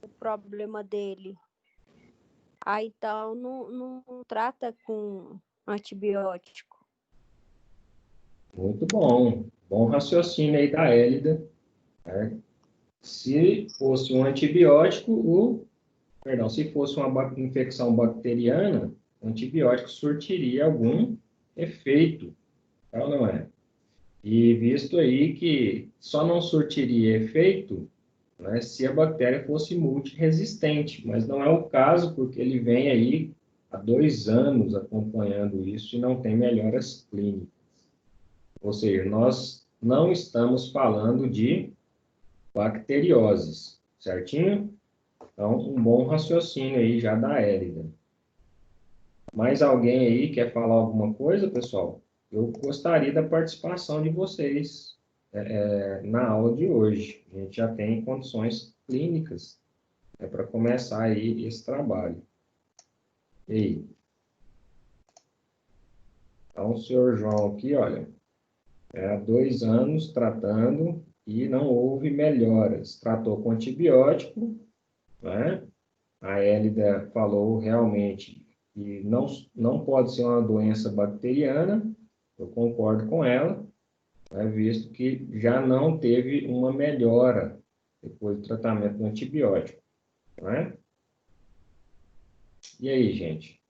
o problema dele. Aí, então, não trata com antibiótico. Muito bom. Bom raciocínio aí da Hélida. Né? Se fosse um antibiótico, se fosse uma infecção bacteriana, o antibiótico surtiria algum efeito, tá ou não é? E visto aí que só não surtiria efeito, né, se a bactéria fosse multiresistente, mas não é o caso, porque ele vem aí há 2 anos acompanhando isso e não tem melhoras clínicas. Ou seja, nós não estamos falando de bacterioses, certinho? Então, um bom raciocínio aí já da Hélida. Mais alguém aí quer falar alguma coisa, pessoal? Eu gostaria da participação de vocês na aula de hoje. A gente já tem condições clínicas para começar aí esse trabalho. E aí? Então, o senhor João aqui, olha, há 2 anos tratando e não houve melhoras. Tratou com antibiótico, né? A Hélida falou realmente que não pode ser uma doença bacteriana, eu concordo com ela, né, visto que já não teve uma melhora depois do tratamento com antibiótico, né? E aí, gente?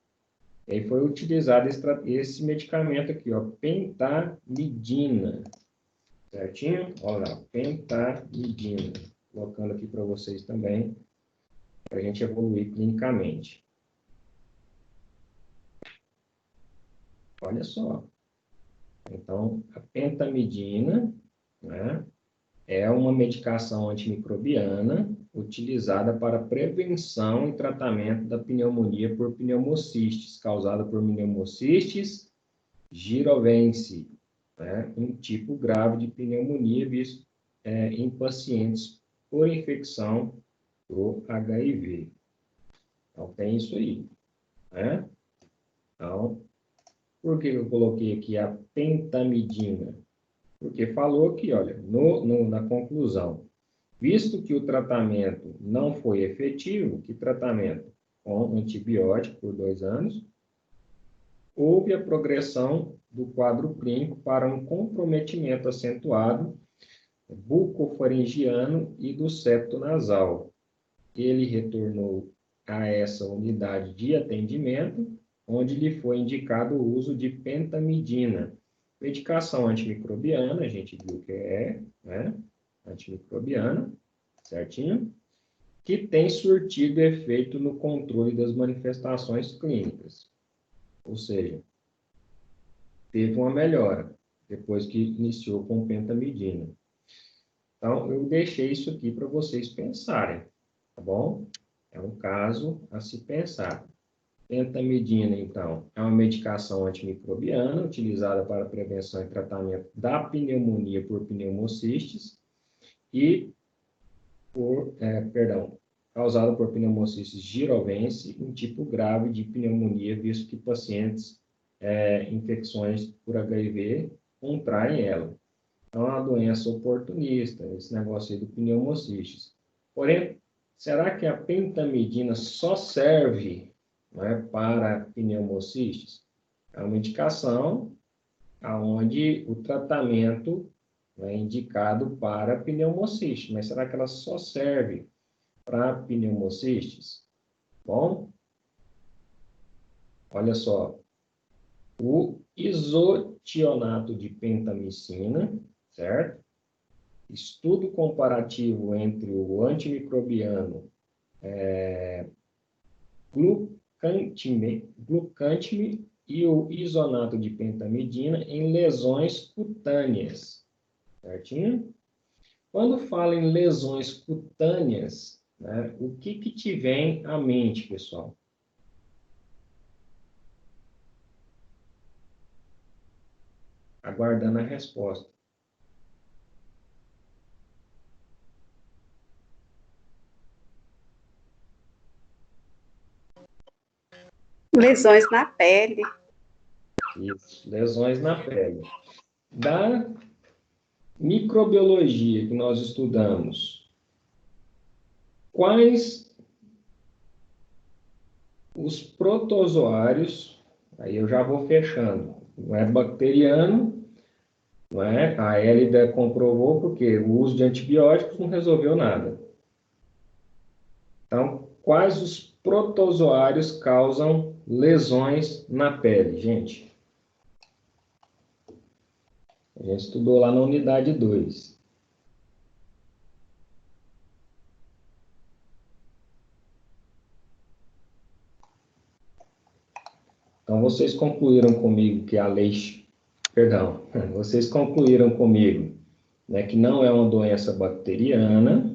E aí foi utilizado esse medicamento aqui, ó, pentamidina, certinho? Olha lá, pentamidina. Colocando aqui para vocês também, para a gente evoluir clinicamente. Olha só. Então, a pentamidina, né, é uma medicação antimicrobiana utilizada para prevenção e tratamento da pneumonia por pneumocistes, causada por pneumocistes girovense, né, um tipo grave de pneumonia visto em pacientes por infecção do HIV. Então, tem isso aí, né? Então, por que eu coloquei aqui a pentamidina? Porque falou aqui, olha, na conclusão, visto que o tratamento não foi efetivo, que tratamento? Com antibiótico por 2 anos, houve a progressão do quadro clínico para um comprometimento acentuado bucofaringiano e do septo nasal. Ele retornou a essa unidade de atendimento, onde lhe foi indicado o uso de pentamidina, medicação antimicrobiana, a gente viu que né, antimicrobiana, certinho? Que tem surtido efeito no controle das manifestações clínicas. Ou seja, teve uma melhora depois que iniciou com pentamidina. Então, eu deixei isso aqui para vocês pensarem, tá bom? É um caso a se pensar. Pentamidina, então, é uma medicação antimicrobiana utilizada para prevenção e tratamento da pneumonia por pneumocistes e causada por pneumocistis girovense, um tipo grave de pneumonia, visto que pacientes infecções por HIV contraem ela. Então, é uma doença oportunista, esse negócio aí do pneumocistis. Porém, será que a pentamidina só serve, né, para pneumocistis? É uma medicação onde o tratamento é indicado para pneumocistis, mas será que ela só serve para pneumocistis? Bom, olha só, o isotionato de pentamicina, certo? Estudo comparativo entre o antimicrobiano glucantime e o isonato de pentamidina em lesões cutâneas, certinho? Quando fala em lesões cutâneas, né, o que te vem à mente, pessoal? Aguardando a resposta. Lesões na pele. Isso, lesões na pele. Da microbiologia que nós estudamos, quais os protozoários, aí eu já vou fechando, não é bacteriano, não é? A Hélida comprovou porque o uso de antibióticos não resolveu nada. Então, quais os protozoários causam lesões na pele, gente? A gente estudou lá na unidade 2. Então, vocês concluíram comigo que a vocês concluíram comigo, né, que não é uma doença bacteriana,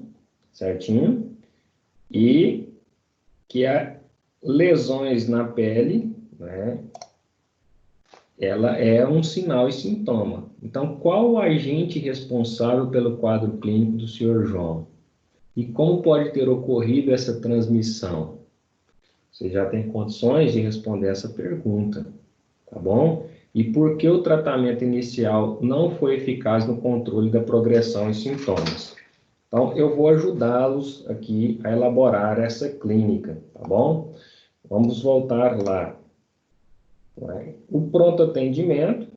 certinho? E que há lesões na pele, né, ela é um sinal e sintoma. Então, qual o agente responsável pelo quadro clínico do Sr. João? E como pode ter ocorrido essa transmissão? Você já tem condições de responder essa pergunta, tá bom? E por que o tratamento inicial não foi eficaz no controle da progressão e sintomas? Então, eu vou ajudá-los aqui a elaborar essa clínica, tá bom? Vamos voltar lá. O pronto atendimento,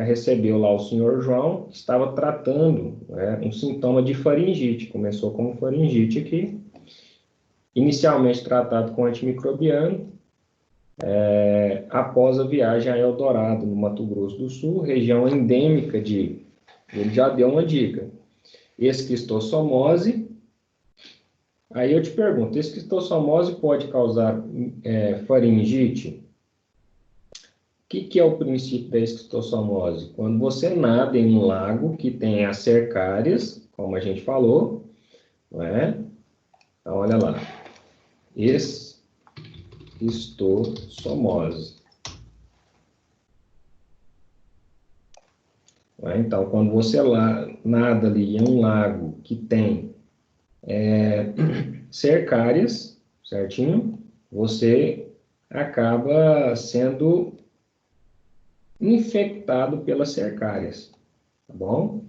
recebeu lá o senhor João, que estava tratando um sintoma de faringite. Começou como faringite aqui, inicialmente tratado com antimicrobiano, após a viagem a Eldorado, no Mato Grosso do Sul, região endêmica de... Ele já deu uma dica. Esquistossomose. Aí eu te pergunto, esquistossomose pode causar faringite? O que é o princípio da esquistossomose? Quando você nada em um lago que tem as cercárias, como a gente falou, não é? Então, olha lá. Esquistossomose. Então, quando você nada ali em um lago que tem cercárias, certinho? Você acaba sendo infectado pelas cercárias, tá bom?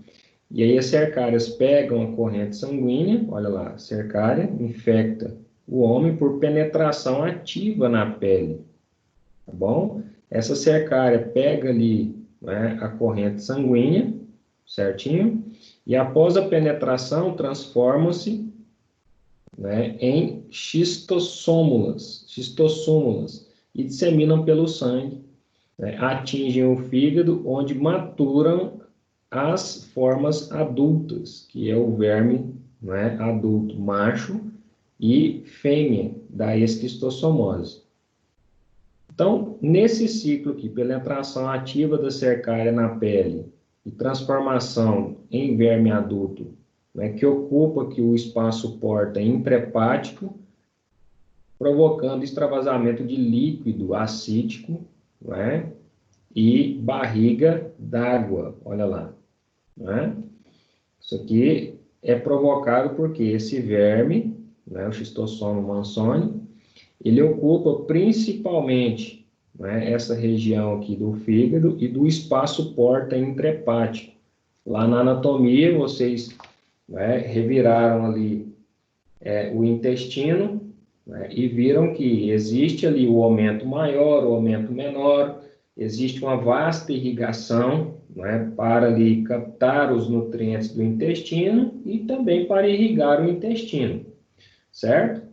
E aí as cercárias pegam a corrente sanguínea, olha lá, cercária infecta o homem por penetração ativa na pele, tá bom? Essa cercária pega ali, né, a corrente sanguínea, certinho? E após a penetração transforma-se, né, em xistossômulas, e disseminam pelo sangue, né, atingem o fígado, onde maturam as formas adultas, que é o verme, né, adulto macho e fêmea da esquistossomose. Então, nesse ciclo aqui, penetração ativa da cercária na pele e transformação em verme adulto, né, que ocupa aqui o espaço porta intrahepático, provocando extravasamento de líquido acítico, né, e barriga d'água, olha lá. Né? Isso aqui é provocado porque esse verme, né, o Schistosoma mansoni, ele ocupa principalmente, né, essa região aqui do fígado e do espaço porta intrahepático. Lá na anatomia, vocês, né, reviraram ali o intestino, né, e viram que existe ali o aumento maior, o aumento menor, existe uma vasta irrigação, né, para ali captar os nutrientes do intestino e também para irrigar o intestino, certo?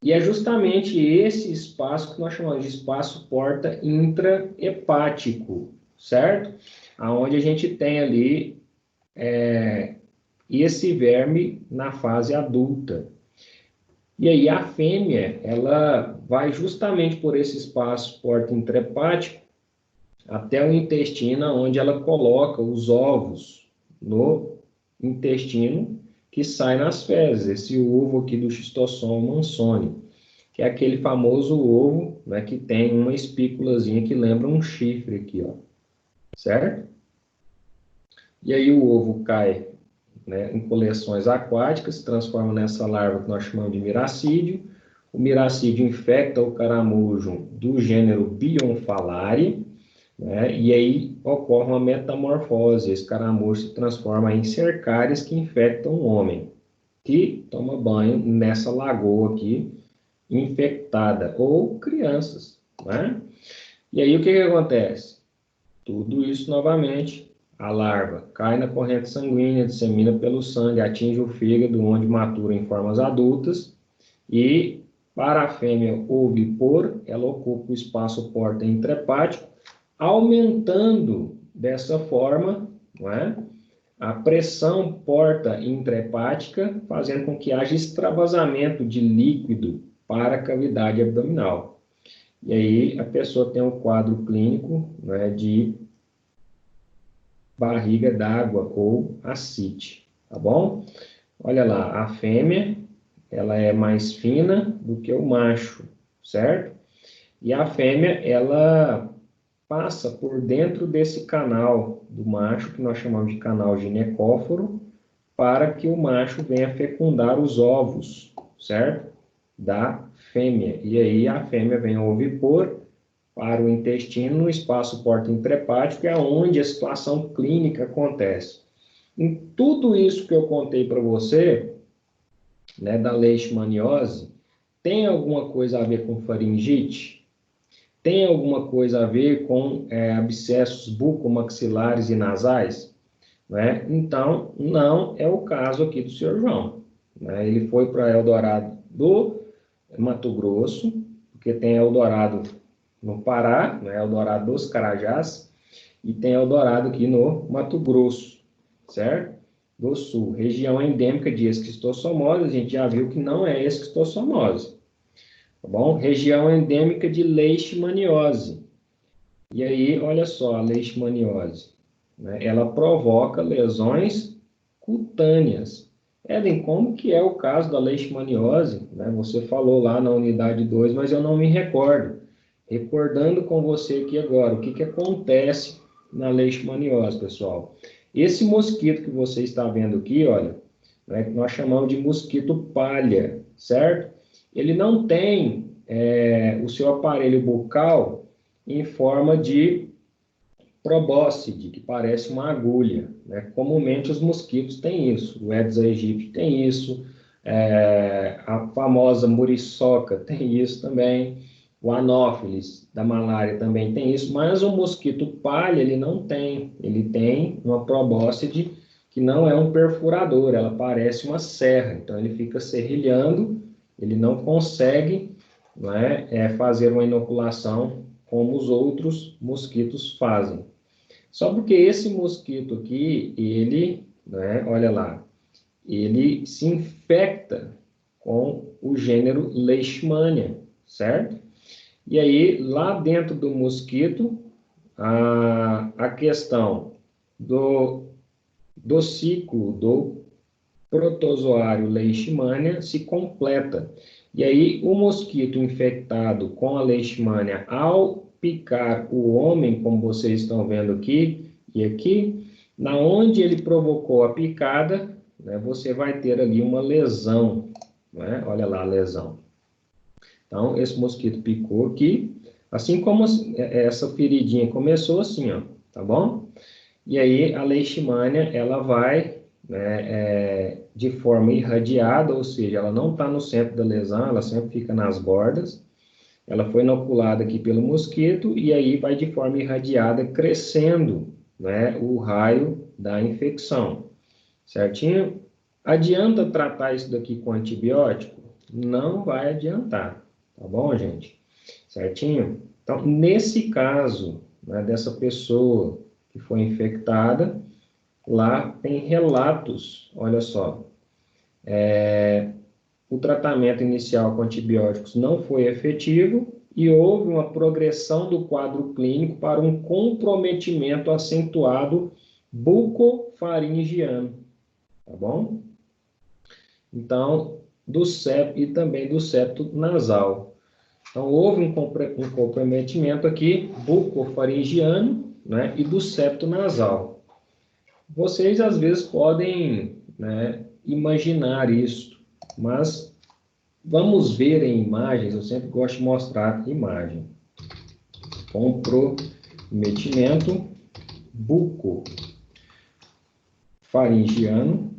E é justamente esse espaço que nós chamamos de espaço porta intrahepático, certo? Aonde a gente tem ali esse verme na fase adulta. E aí a fêmea, ela vai justamente por esse espaço porta intrahepático até o intestino, onde ela coloca os ovos no intestino que sai nas fezes, esse ovo aqui do Schistosoma mansoni, que é aquele famoso ovo, né, que tem uma espículazinha que lembra um chifre aqui, ó, certo? E aí o ovo cai, né, em coleções aquáticas, se transforma nessa larva que nós chamamos de miracídio. O miracídio infecta o caramujo do gênero Bionfalari, né, e aí ocorre uma metamorfose, esse caramujo se transforma em cercárias que infectam o homem. que tomam banho nessa lagoa aqui infectada, ou crianças, né? E aí o que acontece? Tudo isso novamente, a larva cai na corrente sanguínea, dissemina pelo sangue, atinge o fígado, onde matura em formas adultas, e para a fêmea ovipor, ela ocupa o espaço porta intrahepático, aumentando dessa forma, não é? A pressão porta intrahepática, fazendo com que haja extravasamento de líquido para a cavidade abdominal. E aí a pessoa tem um quadro clínico, né, de barriga d'água ou ascite, tá bom? Olha lá, a fêmea, ela é mais fina do que o macho, certo? E a fêmea, ela passa por dentro desse canal do macho, que nós chamamos de canal ginecóforo, para que o macho venha fecundar os ovos, certo? Da fêmea. E aí a fêmea vem ovipor para o intestino, no espaço porta intrahepático, é onde a situação clínica acontece. Em tudo isso que eu contei para você, né, da leishmaniose, tem alguma coisa a ver com faringite? Tem alguma coisa a ver com abscessos bucomaxilares e nasais? Né? Então, não é o caso aqui do Sr. João. Né? Ele foi para Eldorado do Mato Grosso, porque tem Eldorado no Pará, né? Eldorado dos Carajás, e tem Eldorado aqui no Mato Grosso, certo? Do Sul. Região endêmica de esquistossomose, a gente já viu que não é esquistossomose. Tá bom? Região endêmica de leishmaniose. E aí, olha só, a leishmaniose, né? Ela provoca lesões cutâneas. Eden, como que é o caso da leishmaniose? Né? Você falou lá na unidade 2, mas eu não me recordo. Recordando com você aqui agora, o que que acontece na leishmaniose, pessoal? Esse mosquito que você está vendo aqui, olha, né, que nós chamamos de mosquito palha, certo? Ele não tem o seu aparelho bucal em forma de probóscide, que parece uma agulha. Né? Comumente os mosquitos têm isso, o Aedes aegypti tem isso, a famosa muriçoca tem isso também, o anófeles da malária também tem isso, mas o mosquito palha ele não tem, ele tem uma probóscide que não é um perfurador, ela parece uma serra, então ele fica serrilhando, ele não consegue, não é, fazer uma inoculação como os outros mosquitos fazem. Só porque esse mosquito aqui, ele, né, olha lá, ele se infecta com o gênero Leishmania, certo? E aí, lá dentro do mosquito, a questão do ciclo do protozoário Leishmania se completa. E aí, o mosquito infectado com a Leishmania, ao picar o homem, como vocês estão vendo aqui e aqui, na onde ele provocou a picada, né, você vai ter ali uma lesão, né? Olha lá a lesão. Então, esse mosquito picou aqui, assim como essa feridinha começou assim, ó, tá bom? E aí, a leishmania, ela vai, né, de forma irradiada, ou seja, ela não está no centro da lesão, ela sempre fica nas bordas. Ela foi inoculada aqui pelo mosquito e aí vai de forma irradiada crescendo, né, o raio da infecção, certinho? Adianta tratar isso daqui com antibiótico? Não vai adiantar, tá bom, gente? Certinho? Então, nesse caso, né, dessa pessoa que foi infectada, lá tem relatos, olha só, o tratamento inicial com antibióticos não foi efetivo e houve uma progressão do quadro clínico para um comprometimento acentuado bucofaringiano, tá bom? Então, do septo e também do septo nasal. Então, houve um comprometimento aqui bucofaringiano, né, e do septo nasal. Vocês, às vezes, podem, né, imaginar isso, mas vamos ver em imagens, eu sempre gosto de mostrar imagem. Comprometimento bucofaringiano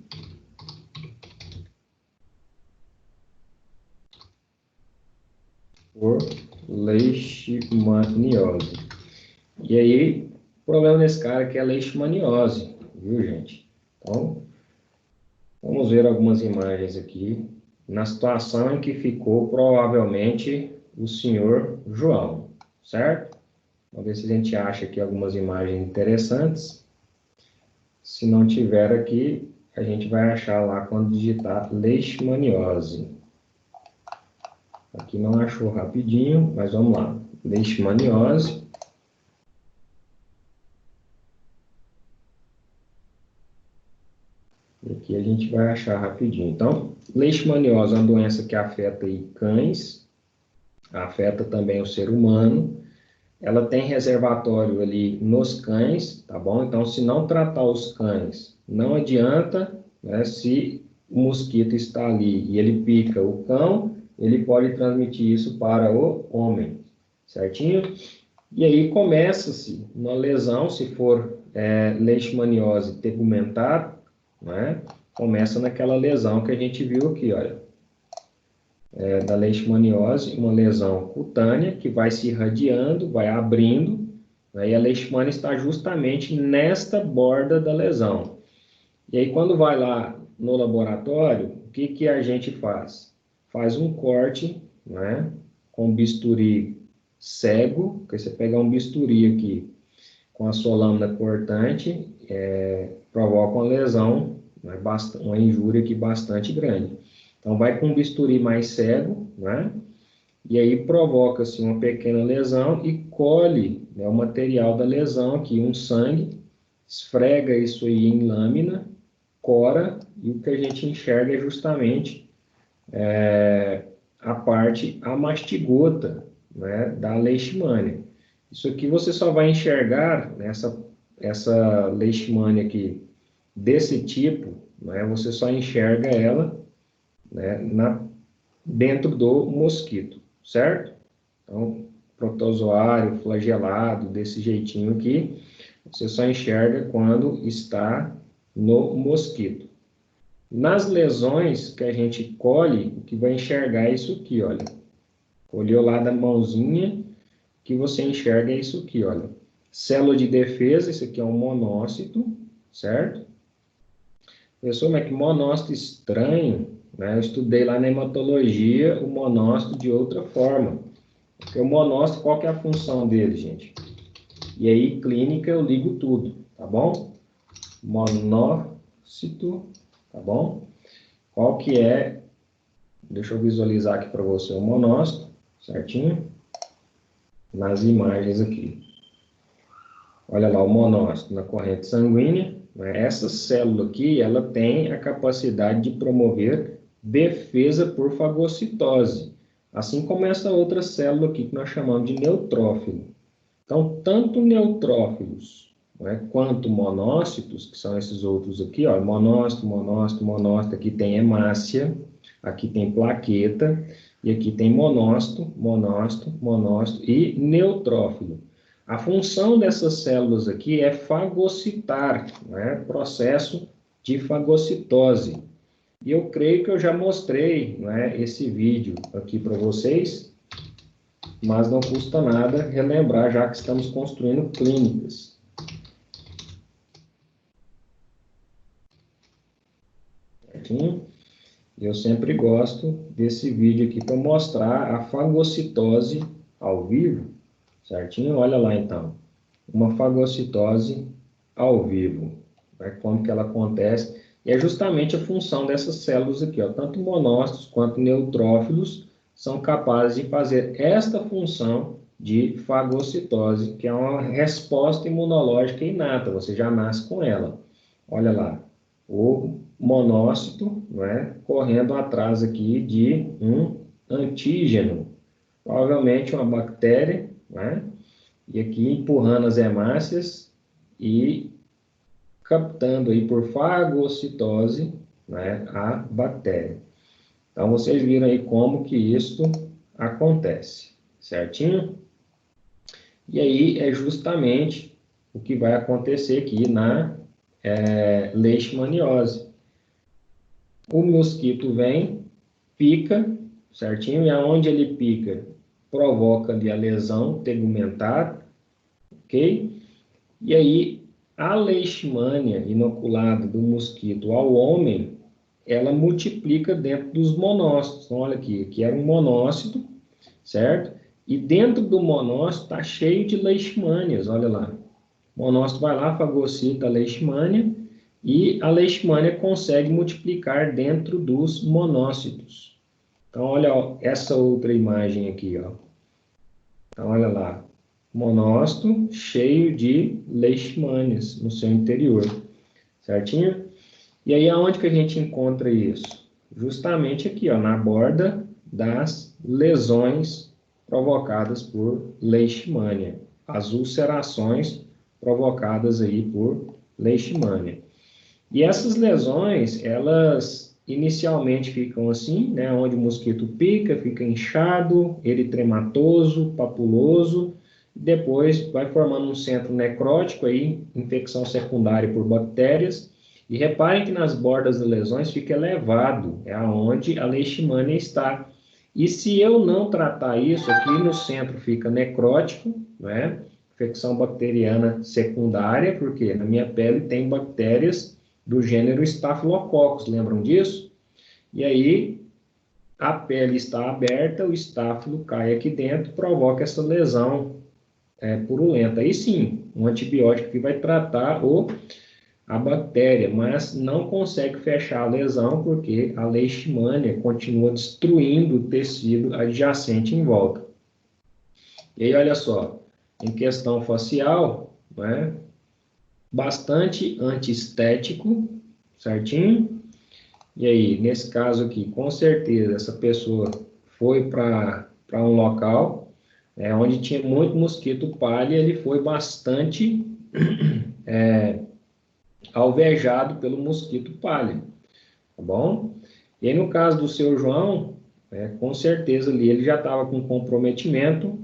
por leishmaniose. E aí, o problema desse cara aqui é a leishmaniose, viu, gente? Então, vamos ver algumas imagens aqui, na situação em que ficou provavelmente o senhor João, certo? Vamos ver se a gente acha aqui algumas imagens interessantes. Se não tiver aqui, a gente vai achar lá quando digitar leishmaniose. Aqui não achou rapidinho, mas vamos lá. Leishmaniose. E aqui a gente vai achar rapidinho. Então, leishmaniose é uma doença que afeta aí cães, afeta também o ser humano. Ela tem reservatório ali nos cães, tá bom? Então, se não tratar os cães, não adianta, né? Se o mosquito está ali e ele pica o cão, ele pode transmitir isso para o homem, certinho? E aí começa-se uma lesão, se for leishmaniose tegumentar, né? Começa naquela lesão que a gente viu aqui, olha. Da leishmaniose, uma lesão cutânea que vai se irradiando, vai abrindo, né, e a leishmania está justamente nesta borda da lesão. E aí, quando vai lá no laboratório, o que, que a gente faz? Faz um corte, né, com bisturi cego, porque você pegar um bisturi aqui com a sua lâmina cortante, provoca uma lesão, né, uma injúria aqui bastante grande. Então, vai com um bisturi mais cego, né? E aí provoca-se uma pequena lesão e colhe, né, o material da lesão aqui, um sangue, esfrega isso aí em lâmina, cora, e o que a gente enxerga é justamente a parte amastigota, né, da leishmania. Isso aqui você só vai enxergar, essa leishmania aqui, desse tipo, né, você só enxerga ela, né, dentro do mosquito, certo? Então, protozoário, flagelado, desse jeitinho aqui, você só enxerga quando está no mosquito. Nas lesões que a gente colhe, o que vai enxergar é isso aqui, olha. Colheu lá da mãozinha, que você enxerga é isso aqui, olha. Célula de defesa, isso aqui é um monócito, certo? Pessoal, mas que monócito estranho, né? Eu estudei lá na hematologia o monócito de outra forma. Porque o monócito, qual que é a função dele, gente? E aí, clínica, eu ligo tudo, tá bom? Monócito, tá bom? Qual que é, deixa eu visualizar aqui para você o monócito, certinho? Nas imagens aqui. Olha lá o monócito na corrente sanguínea. Essa célula aqui, ela tem a capacidade de promover defesa por fagocitose, assim como essa outra célula aqui que nós chamamos de neutrófilo. Então, tanto neutrófilos, né, quanto monócitos, que são esses outros aqui, ó, monócito, monócito, monócito, aqui tem hemácia, aqui tem plaqueta, e aqui tem monócito, monócito, monócito e neutrófilo. A função dessas células aqui é fagocitar, né, processo de fagocitose. E eu creio que eu já mostrei, né, esse vídeo aqui para vocês, mas não custa nada relembrar, já que estamos construindo clínicas. Certinho? Eu sempre gosto desse vídeo aqui para mostrar a fagocitose ao vivo, certinho? Olha lá então, uma fagocitose ao vivo, né? Como que ela acontece, e é justamente a função dessas células aqui, ó, tanto monócitos quanto neutrófilos são capazes de fazer esta função de fagocitose, que é uma resposta imunológica inata, você já nasce com ela. Olha lá, o monócito, né, correndo atrás aqui de um antígeno, provavelmente uma bactéria, né, e aqui empurrando as hemácias e captando aí por fagocitose, né, a bactéria. Então, vocês viram aí como que isso acontece, certinho? E aí é justamente o que vai acontecer aqui na leishmaniose. O mosquito vem, pica, certinho? E aonde ele pica? provoca ali a lesão tegumentar, ok? E aí, a leishmania inoculada do mosquito ao homem, ela multiplica dentro dos monócitos. Então, olha aqui, aqui era um monócito, certo? E dentro do monócito está cheio de leishmanias, olha lá. O monócito vai lá, fagocita a leishmania, e a leishmania consegue multiplicar dentro dos monócitos. Então, olha ó, essa outra imagem aqui, ó. Então, olha lá, monócito cheio de leishmanias no seu interior, certinho? E aí, aonde que a gente encontra isso? Justamente aqui, ó, na borda das lesões provocadas por leishmania, as ulcerações provocadas aí por leishmania. E essas lesões, elas inicialmente ficam assim, né, onde o mosquito pica, fica inchado, eritematoso, papuloso, depois vai formando um centro necrótico aí, infecção secundária por bactérias, e reparem que nas bordas das lesões fica elevado, é aonde a leishmania está. E se eu não tratar isso, aqui no centro fica necrótico, né, infecção bacteriana secundária, porque na minha pele tem bactérias do gênero Staphylococcus, lembram disso? E aí, a pele está aberta, o estáfilo cai aqui dentro, provoca essa lesão purulenta. Aí sim, um antibiótico que vai tratar a bactéria, mas não consegue fechar a lesão, porque a leishmania continua destruindo o tecido adjacente em volta. E aí, olha só, em questão facial, né, bastante antiestético, certinho? E aí, nesse caso aqui, com certeza, essa pessoa foi para um local onde tinha muito mosquito palha, ele foi bastante alvejado pelo mosquito palha, tá bom? E aí, no caso do seu João, com certeza ali ele já estava com comprometimento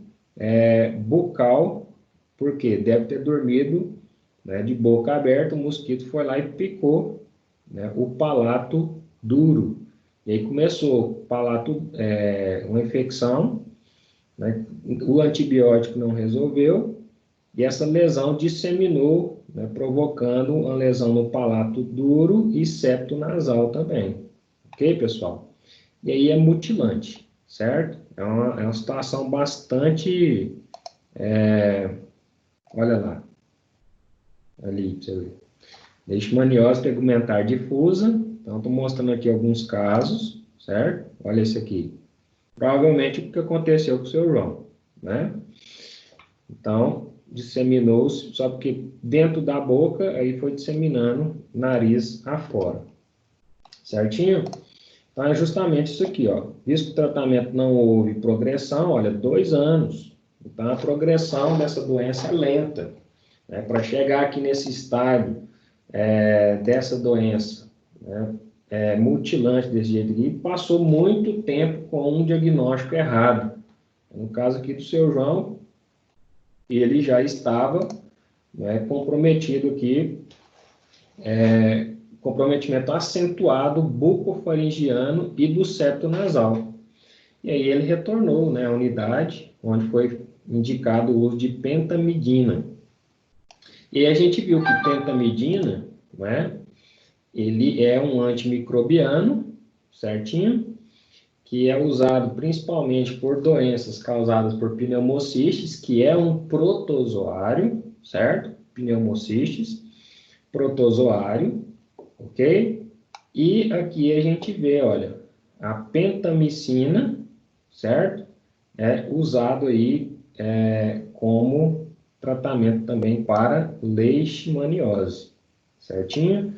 bucal, porque deve ter dormido, né, de boca aberta, o mosquito foi lá e picou, né, o palato duro. E aí começou uma infecção, né, o antibiótico não resolveu, e essa lesão disseminou, né, provocando uma lesão no palato duro e septo nasal também. Ok, pessoal? E aí é mutilante, certo? É uma situação bastante... olha lá, ali, pra você ver. Leishmaniose tegumentar difusa. Então, estou mostrando aqui alguns casos, certo? Olha esse aqui. Provavelmente o que aconteceu com o seu João, né? Então, disseminou-se, só porque dentro da boca, aí foi disseminando nariz afora. Certinho? Então, é justamente isso aqui, ó. Visto que o tratamento não houve progressão, olha, 2 anos. Então, a progressão dessa doença é lenta. Né? Para chegar aqui nesse estágio dessa doença, né, mutilante desse jeito aqui, passou muito tempo com um diagnóstico errado. No caso aqui do seu João, ele já estava, né, comprometido aqui, comprometimento acentuado bucofaringiano e do septo nasal. E aí ele retornou, né, à unidade, onde foi indicado o uso de pentamidina. E aí a gente viu que pentamidina, né, ele é um antimicrobiano, certinho? Que é usado principalmente por doenças causadas por pneumocistes, que é um protozoário, certo? Pneumocistes, protozoário, ok? E aqui a gente vê, olha, a pentamicina, certo? É usado aí como tratamento também para leishmaniose, certinho?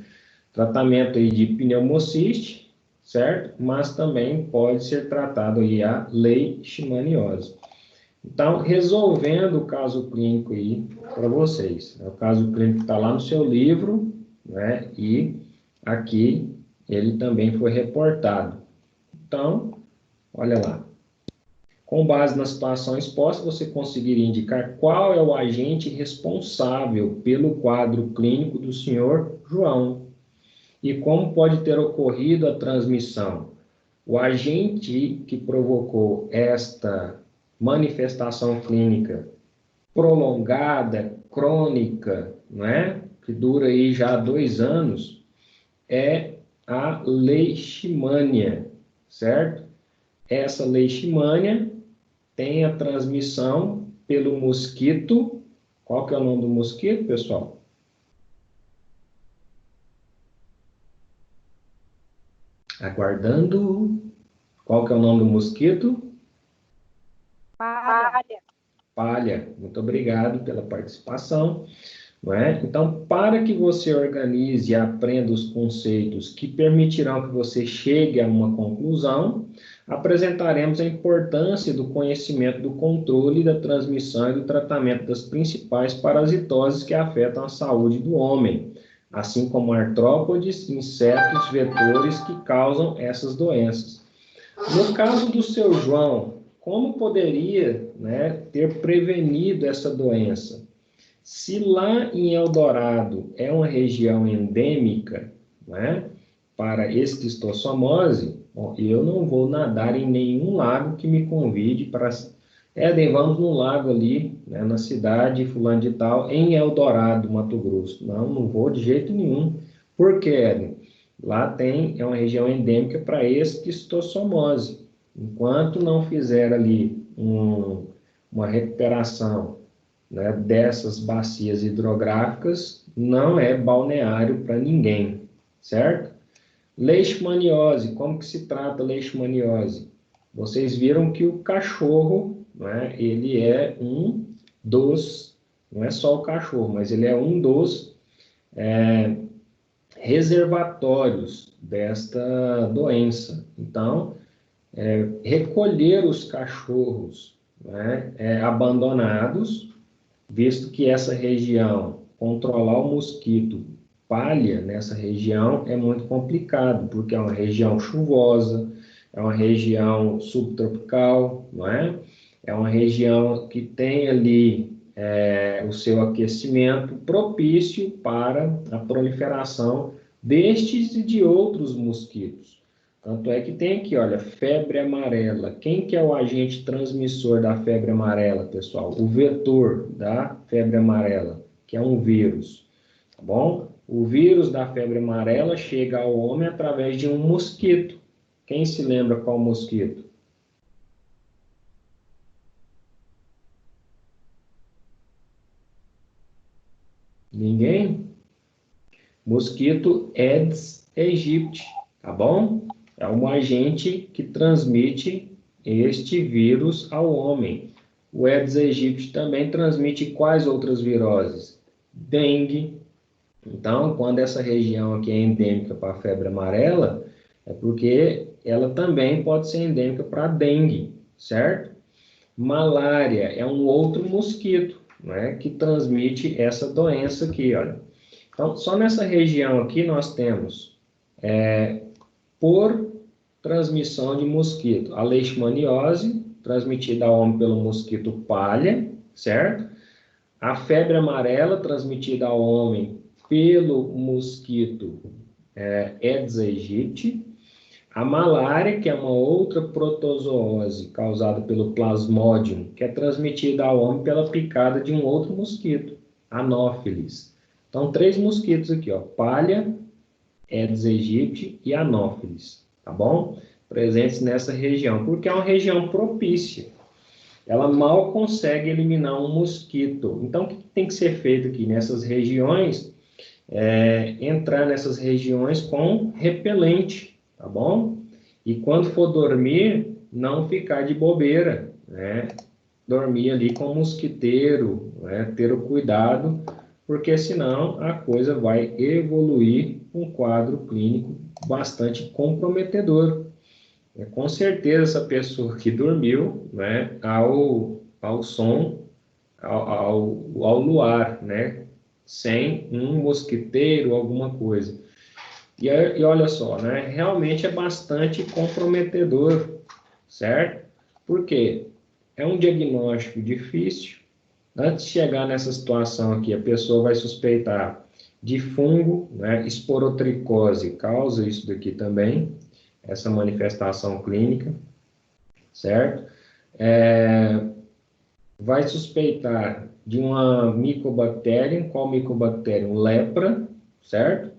Tratamento aí de pneumociste, certo? Mas também pode ser tratado aí a leishmaniose. Então, resolvendo o caso clínico aí para vocês. O caso clínico está lá no seu livro, né? E aqui ele também foi reportado. Então, olha lá. Com base na situação exposta, você conseguiria indicar qual é o agente responsável pelo quadro clínico do senhor João. E como pode ter ocorrido a transmissão? O agente que provocou esta manifestação clínica prolongada, crônica, né, que dura aí já 2 anos, é a leishmania, certo? Essa leishmania tem a transmissão pelo mosquito. Qual que é o nome do mosquito, pessoal? Aguardando. Qual que é o nome do mosquito? Palha. Palha. Muito obrigado pela participação. Não é? Então, para que você organize e aprenda os conceitos que permitirão que você chegue a uma conclusão, apresentaremos a importância do conhecimento do controle da transmissão e do tratamento das principais parasitoses que afetam a saúde do homem, assim como artrópodes, insetos, vetores que causam essas doenças. No caso do seu João, como poderia, né, ter prevenido essa doença? Se lá em Eldorado é uma região endêmica, né, para esquistossomose, bom, eu não vou nadar em nenhum lago que me convide para... Éden, vamos no lago ali, né, na cidade fulano de tal, em Eldorado, Mato Grosso. Não vou de jeito nenhum. Por quê, Éden? Lá é uma região endêmica para esquistossomose. Enquanto não fizer ali uma recuperação, né, dessas bacias hidrográficas, não é balneário para ninguém, certo? Leishmaniose, como que se trata a leishmaniose? Vocês viram que o cachorro, né, ele é um dos, não é só o cachorro, mas ele é um dos reservatórios desta doença. Então, recolher os cachorros, né, abandonados, visto que essa região, controlar o mosquito palha nessa região é muito complicado, porque é uma região chuvosa, é uma região subtropical, não é? É uma região que tem ali o seu aquecimento propício para a proliferação destes e de outros mosquitos. Tanto é que tem aqui, olha, febre amarela. Quem que é o agente transmissor da febre amarela, pessoal? O vetor da febre amarela, que é um vírus, tá bom? O vírus da febre amarela chega ao homem através de um mosquito. Quem se lembra qual mosquito? Ninguém? Mosquito Aedes aegypti, tá bom? É um agente que transmite este vírus ao homem. O Aedes aegypti também transmite quais outras viroses? Dengue. Então, quando essa região aqui é endêmica para a febre amarela, é porque ela também pode ser endêmica para a dengue, certo? Malária é um outro mosquito, né, que transmite essa doença aqui, olha. Então, só nessa região aqui nós temos, por transmissão de mosquito, a leishmaniose, transmitida ao homem pelo mosquito palha, certo? A febre amarela, transmitida ao homem pelo mosquito Aedes aegypti. A malária, que é uma outra protozoose causada pelo Plasmodium, que é transmitida ao homem pela picada de um outro mosquito, Anopheles. Então, 3 mosquitos aqui, ó, palha, Aedes aegypti e Anopheles, tá bom? Presentes nessa região, porque é uma região propícia. Ela mal consegue eliminar um mosquito. Então, o que tem que ser feito aqui nessas regiões? Entrar nessas regiões com repelente, tá bom? E quando for dormir, não ficar de bobeira, né? Dormir ali com o mosquiteiro, né? Ter o cuidado, porque senão a coisa vai evoluir um quadro clínico bastante comprometedor. Com certeza essa pessoa que dormiu, né, ao som, ao luar, né, sem um mosquiteiro, alguma coisa. E olha só, né, realmente é bastante comprometedor, certo? Por quê? É um diagnóstico difícil. Antes de chegar nessa situação aqui, a pessoa vai suspeitar de fungo, né, esporotricose causa isso daqui também, essa manifestação clínica, certo? vai suspeitar de uma micobactéria. Qual micobactéria? Lepra, certo?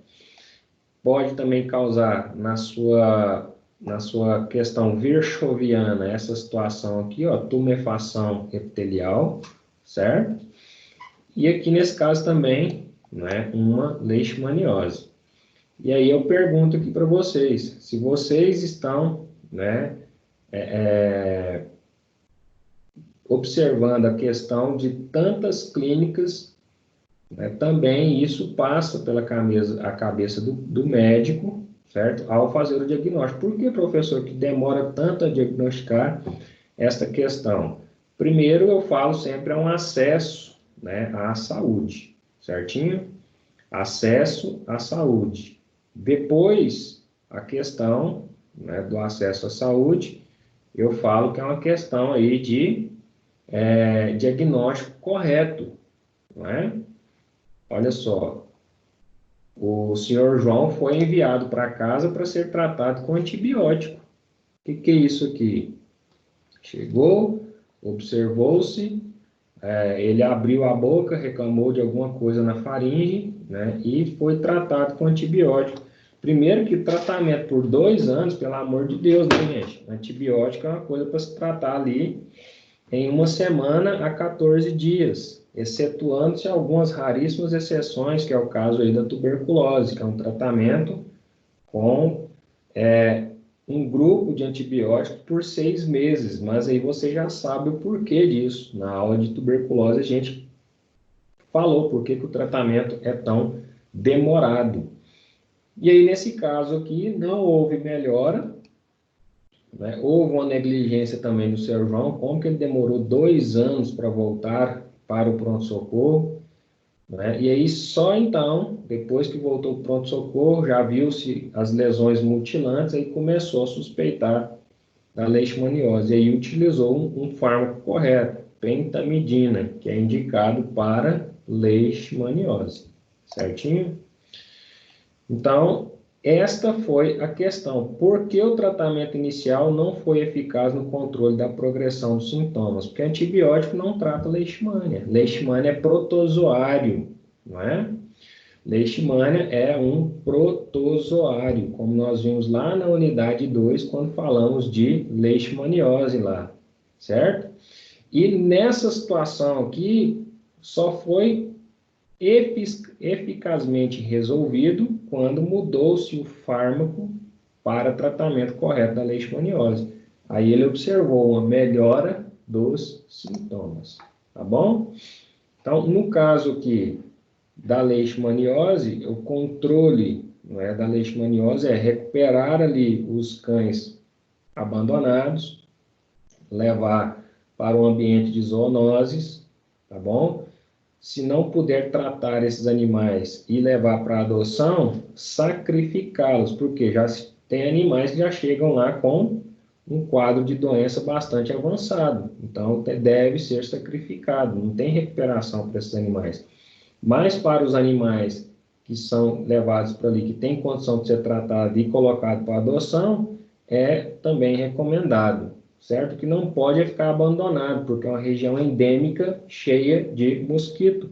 Pode também causar na sua questão virchoviana, essa situação aqui, ó, tumefação epitelial, certo? E aqui nesse caso também, né, uma leishmaniose. E aí eu pergunto aqui para vocês, se vocês estão, né, observando a questão de tantas clínicas, né, também isso passa pela cabeça do médico, certo? Ao fazer o diagnóstico. Por que, professor, que demora tanto a diagnosticar esta questão? Primeiro, eu falo sempre, é um acesso, né, à saúde, certinho? Acesso à saúde. Depois, a questão, né, do acesso à saúde, eu falo que é uma questão aí de diagnóstico correto, não é? Olha só, o senhor João foi enviado para casa para ser tratado com antibiótico. O que é isso aqui? Chegou, observou-se, ele abriu a boca, reclamou de alguma coisa na faringe, né, e foi tratado com antibiótico. Primeiro que tratamento por 2 anos, pelo amor de Deus, né, gente? Antibiótico é uma coisa para se tratar ali em 1 semana a 14 dias, excetuando-se algumas raríssimas exceções, que é o caso aí da tuberculose, que é um tratamento com um grupo de antibióticos por 6 meses, mas aí você já sabe o porquê disso. Na aula de tuberculose a gente falou por que o tratamento é tão demorado. E aí nesse caso aqui não houve melhora, né? Houve uma negligência também do Sr. João, como que ele demorou 2 anos para voltar para o pronto-socorro, né? E aí só então, depois que voltou para o pronto-socorro, já viu-se as lesões mutilantes, aí começou a suspeitar da leishmaniose, e aí utilizou um fármaco correto, pentamidina, que é indicado para leishmaniose, certinho? Então, esta foi a questão. Por que o tratamento inicial não foi eficaz no controle da progressão dos sintomas? Porque antibiótico não trata leishmania. Leishmania é protozoário, não é? Leishmania é um protozoário, como nós vimos lá na unidade 2, quando falamos de leishmaniose lá, certo? E nessa situação aqui, só foi eficazmente resolvido quando mudou-se o fármaco para tratamento correto da leishmaniose. Aí ele observou uma melhora dos sintomas, tá bom? Então, no caso aqui da leishmaniose, o controle, não é, da leishmaniose é recuperar ali os cães abandonados, levar para um ambiente de zoonoses, tá bom? Se não puder tratar esses animais e levar para adoção, sacrificá-los, porque já tem animais que já chegam lá com um quadro de doença bastante avançado. Então, deve ser sacrificado, não tem recuperação para esses animais. Mas para os animais que são levados para ali, que tem condição de ser tratado e colocado para adoção, é também recomendado, certo? Que não pode ficar abandonado, porque é uma região endêmica cheia de mosquito,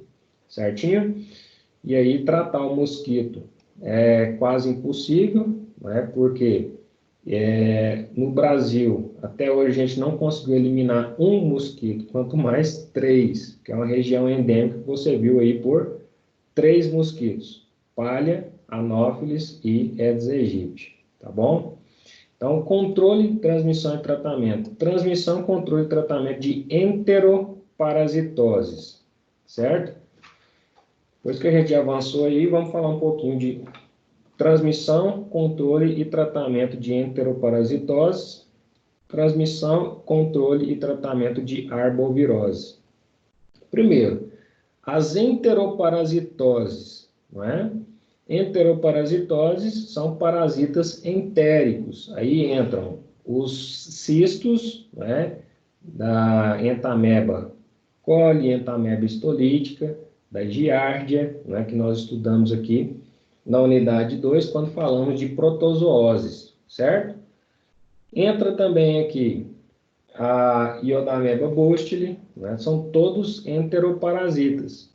certinho? E aí tratar o mosquito é quase impossível, né? Porque no Brasil, até hoje a gente não conseguiu eliminar um mosquito, quanto mais 3, que é uma região endêmica que você viu aí por 3 mosquitos, Palha, Anopheles e Aedes aegypti, tá bom? Então, controle, transmissão e tratamento. Transmissão, controle e tratamento de enteroparasitoses, certo? Depois que a gente avançou aí, vamos falar um pouquinho de transmissão, controle e tratamento de enteroparasitose, transmissão, controle e tratamento de arbovirose. Primeiro, as enteroparasitoses, não é? Enteroparasitoses são parasitas entéricos. Aí entram os cistos, né, da Entamoeba coli, Entamoeba histolítica, da giardia, né, que nós estudamos aqui na unidade 2, quando falamos de protozooses, certo? Entra também aqui a Iodamoeba bustili, né? São todos enteroparasitas,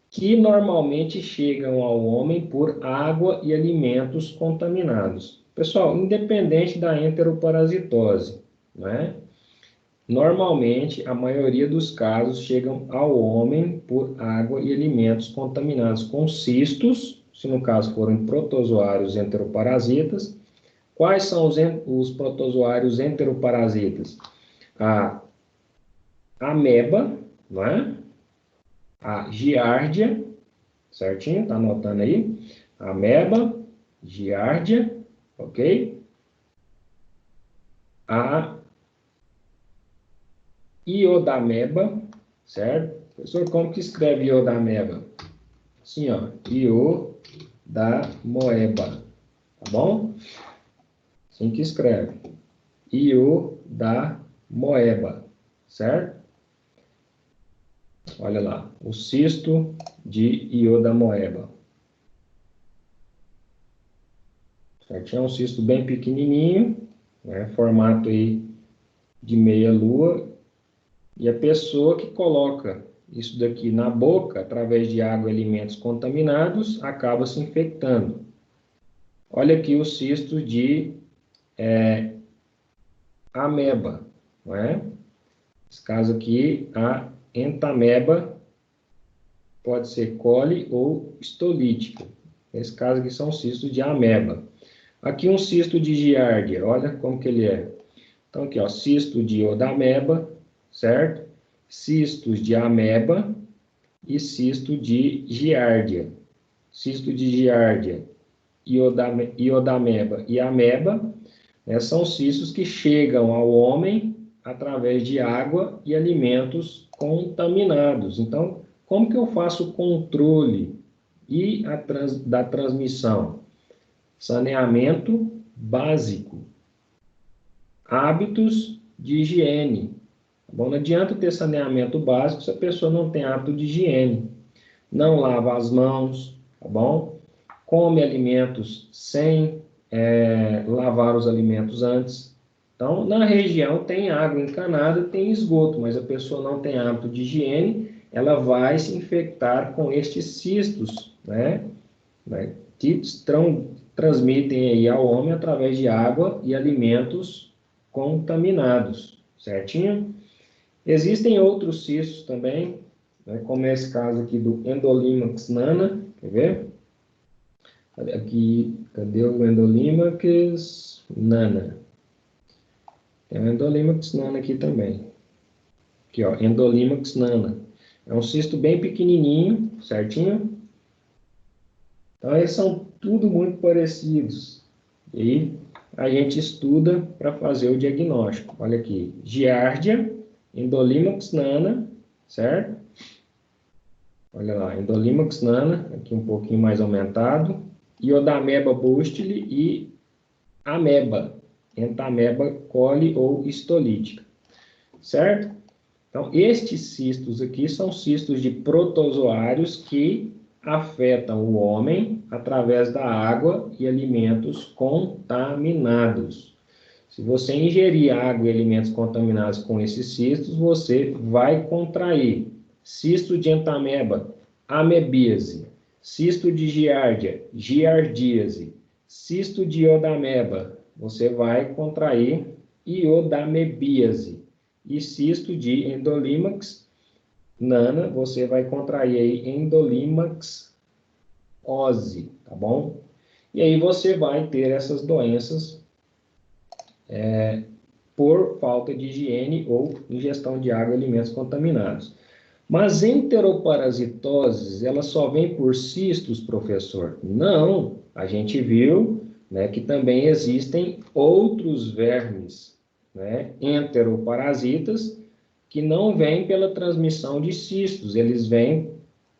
que normalmente chegam ao homem por água e alimentos contaminados. Pessoal, independente da enteroparasitose, né? Normalmente, a maioria dos casos chegam ao homem por água e alimentos contaminados com cistos, se no caso forem protozoários enteroparasitas. Quais são os protozoários enteroparasitas? A ameba, não é? A giardia, certinho? Tá anotando aí? Ameba, giardia, ok? A Iodameba, certo? Professor, como que escreve Iodameba? Assim, ó, Iodamoeba, tá bom? Assim que escreve. Iodamoeba, certo? Olha lá, o cisto de Iodamoeba. Certinho? É um cisto bem pequenininho, né? Formato aí de meia-lua. E a pessoa que coloca isso daqui na boca, através de água e alimentos contaminados, acaba se infectando. Olha aqui o cisto de ameba, não é? Nesse caso aqui, a entameba pode ser coli ou histolítica. Nesse caso aqui são cistos de ameba. Aqui um cisto de giardia, olha como que ele é. Então aqui, ó, cisto de Iodamoeba, certo? Cistos de ameba e cisto de giardia. Cisto de giardia, Iodamoeba e ameba, né, são cistos que chegam ao homem através de água e alimentos contaminados. Então, como que eu faço o controle da transmissão? Saneamento básico. Hábitos de higiene. Tá bom? Não adianta ter saneamento básico se a pessoa não tem hábito de higiene. Não lava as mãos, tá bom? Come alimentos sem lavar os alimentos antes. Então, na região tem água encanada, tem esgoto, mas a pessoa não tem hábito de higiene, ela vai se infectar com estes cistos, né? Que transmitem aí ao homem através de água e alimentos contaminados, certinho? Existem outros cistos também, né, como esse caso aqui do Endolimax nana, quer ver? Aqui, cadê o Endolimax nana? Tem o Endolimax nana aqui também. Aqui, ó, Endolimax nana. É um cisto bem pequenininho, certinho? Então, eles são tudo muito parecidos. E a gente estuda para fazer o diagnóstico. Olha aqui, giardia, Endolimax nana, certo? Olha lá, Endolimax nana, aqui um pouquinho mais aumentado. Iodamoeba bustili e ameba, entameba coli ou histolítica, certo? Então, estes cistos aqui são cistos de protozoários que afetam o homem através da água e alimentos contaminados. Se você ingerir água e alimentos contaminados com esses cistos, você vai contrair cisto de entameba, amebíase, cisto de giardia, giardíase, cisto de iodamoeba, você vai contrair iodamebíase, e cisto de Endolimax nana, você vai contrair aí Endolimax ose, tá bom? E aí você vai ter essas doenças por falta de higiene ou ingestão de água e alimentos contaminados. Mas enteroparasitoses, ela só vem por cistos, professor? Não, a gente viu, né, que também existem outros vermes, né, enteroparasitas, que não vêm pela transmissão de cistos, eles vêm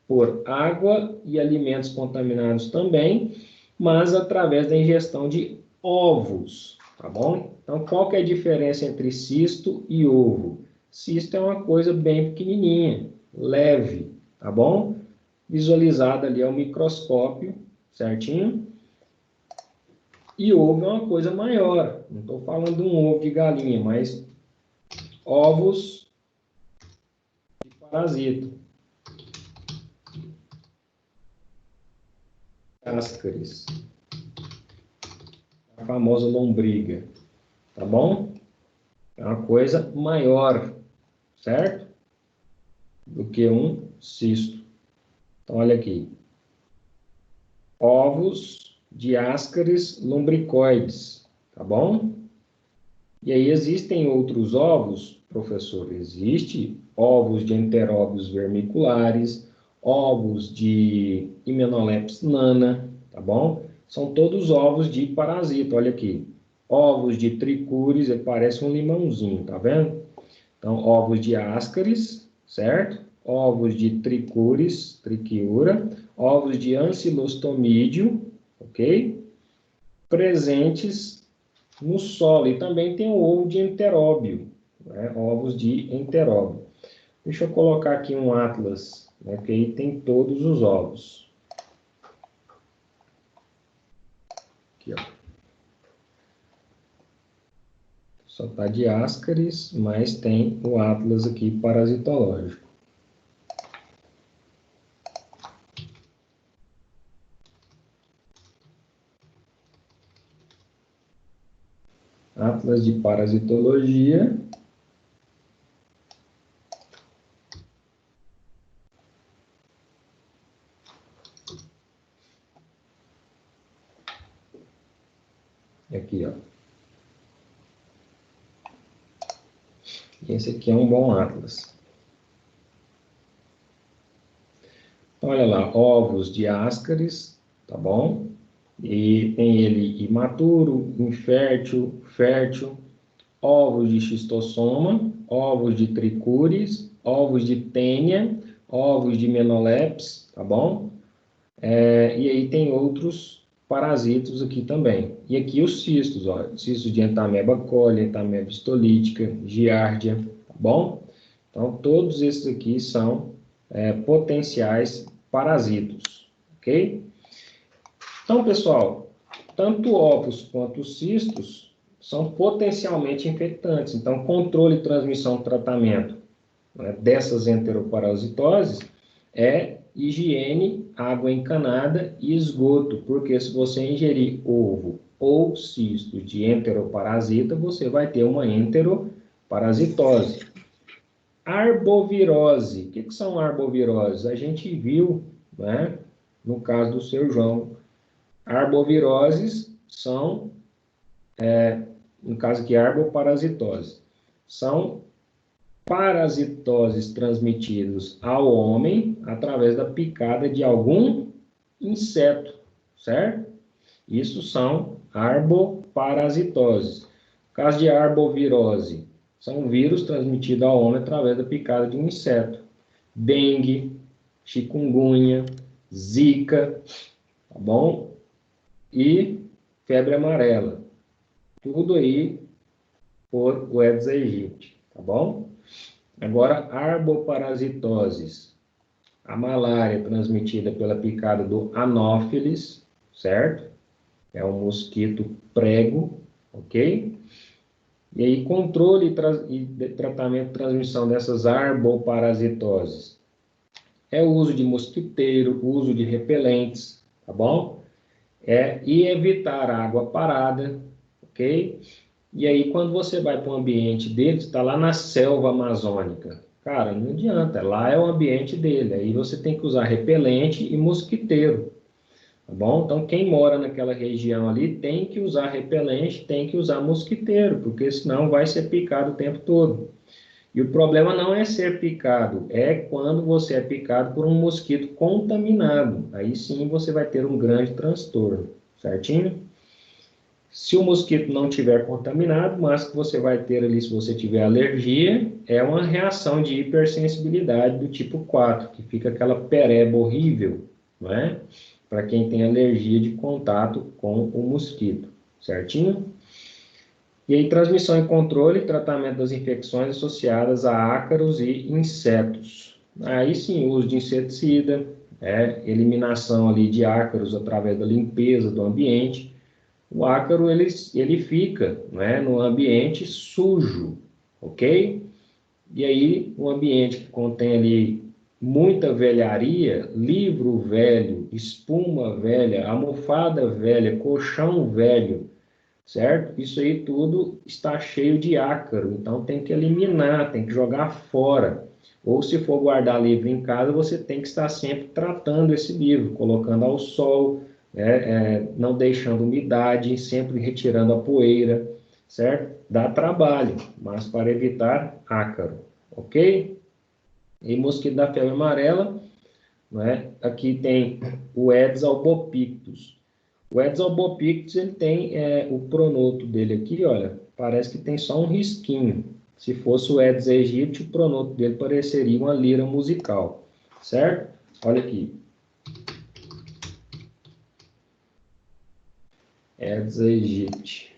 por água e alimentos contaminados também, mas através da ingestão de ovos, tá bom? Então, qual que é a diferença entre cisto e ovo? Cisto é uma coisa bem pequenininha, leve, tá bom? Visualizada ali ao microscópio, certinho? E ovo é uma coisa maior. Não estou falando de um ovo de galinha, mas ovos de parasito. Ascaris. A famosa lombriga. Tá bom? É uma coisa maior, certo? Do que um cisto. Então, olha aqui. Ovos de Ascaris lumbricoides, tá bom? E aí existem outros ovos, professor? Existe ovos de enteróbios vermiculares, ovos de Hymenoplex nana, tá bom? São todos ovos de parasita, olha aqui. Ovos de tricúris, ele parece um limãozinho, tá vendo? Então, ovos de Ascaris, certo? Ovos de tricúris, triquiura, ovos de ancilostomídeo, ok? Presentes no solo. E também tem o ovo de enteróbio, né? Ovos de enteróbio. Deixa eu colocar aqui um atlas, né? Que aí tem todos os ovos. Aqui, ó. Só está de Ascaris, mas tem o atlas aqui parasitológico. Atlas de parasitologia. Aqui, ó. Esse aqui é um bom atlas. Então, olha lá, ovos de Ascaris, tá bom? E tem ele imaturo, infértil, fértil, ovos de xistossoma, ovos de tricúris, ovos de tênia, ovos de Hymenoplex, tá bom? E aí tem outros parasitos aqui também. E aqui os cistos, ó, cistos de Entamoeba coli, Entamoeba histolítica, giardia, tá bom? Então, todos esses aqui são potenciais parasitos, ok? Então, pessoal, tanto ovos quanto cistos são potencialmente infectantes. Então, controle, transmissão, tratamento, né, dessas enteroparasitoses é higiene, água encanada e esgoto, porque se você ingerir ovo ou cisto de enteroparasita, você vai ter uma enteroparasitose. Arbovirose. O que são arboviroses? A gente viu, né, no caso do seu João. Arboviroses são, no caso aqui, arboparasitose. São parasitoses transmitidas ao homem através da picada de algum inseto, certo? Isso são arboparasitoses. No caso de arbovirose, são vírus transmitidos ao homem através da picada de um inseto. Dengue, chikungunya, zika, tá bom? E febre amarela. Tudo aí por Aedes aegypti, tá bom? Agora, arboparasitoses. A malária transmitida pela picada do Anopheles, certo? É um mosquito prego, ok? E aí, controle e tratamento de transmissão dessas arboparasitoses. É o uso de mosquiteiro, uso de repelentes, tá bom? E evitar água parada, ok? E aí, quando você vai para um ambiente dele, está lá na selva amazônica. Cara, não adianta, lá é o ambiente dele. Aí você tem que usar repelente e mosquiteiro, tá bom? Então, quem mora naquela região ali tem que usar repelente, tem que usar mosquiteiro, porque senão vai ser picado o tempo todo. E o problema não é ser picado, é quando você é picado por um mosquito contaminado. Aí sim você vai ter um grande transtorno, certinho? Se o mosquito não tiver contaminado, mas que você vai ter ali, se você tiver alergia, é uma reação de hipersensibilidade do tipo 4, que fica aquela pereba horrível, não é? Para quem tem alergia de contato com o mosquito, certinho? E aí, transmissão e controle e tratamento das infecções associadas a ácaros e insetos. Aí sim, uso de inseticida, eliminação ali de ácaros através da limpeza do ambiente. O ácaro, ele fica, né, no ambiente sujo, ok? E aí, um ambiente que contém ali muita velharia, livro velho, espuma velha, almofada velha, colchão velho, certo? Isso aí tudo está cheio de ácaro, então tem que eliminar, tem que jogar fora. Ou se for guardar livro em casa, você tem que estar sempre tratando esse livro, colocando ao sol, né, não deixando umidade, sempre retirando a poeira, certo? Dá trabalho, mas para evitar ácaro, ok? E mosquito da febre amarela, né? Aqui tem o Aedes albopictus. O Aedes albopictus, ele tem o pronoto dele aqui, olha, parece que tem só um risquinho. Se fosse o Aedes aegypti, o pronoto dele pareceria uma lira musical, certo? Olha aqui. Aedes aegypti.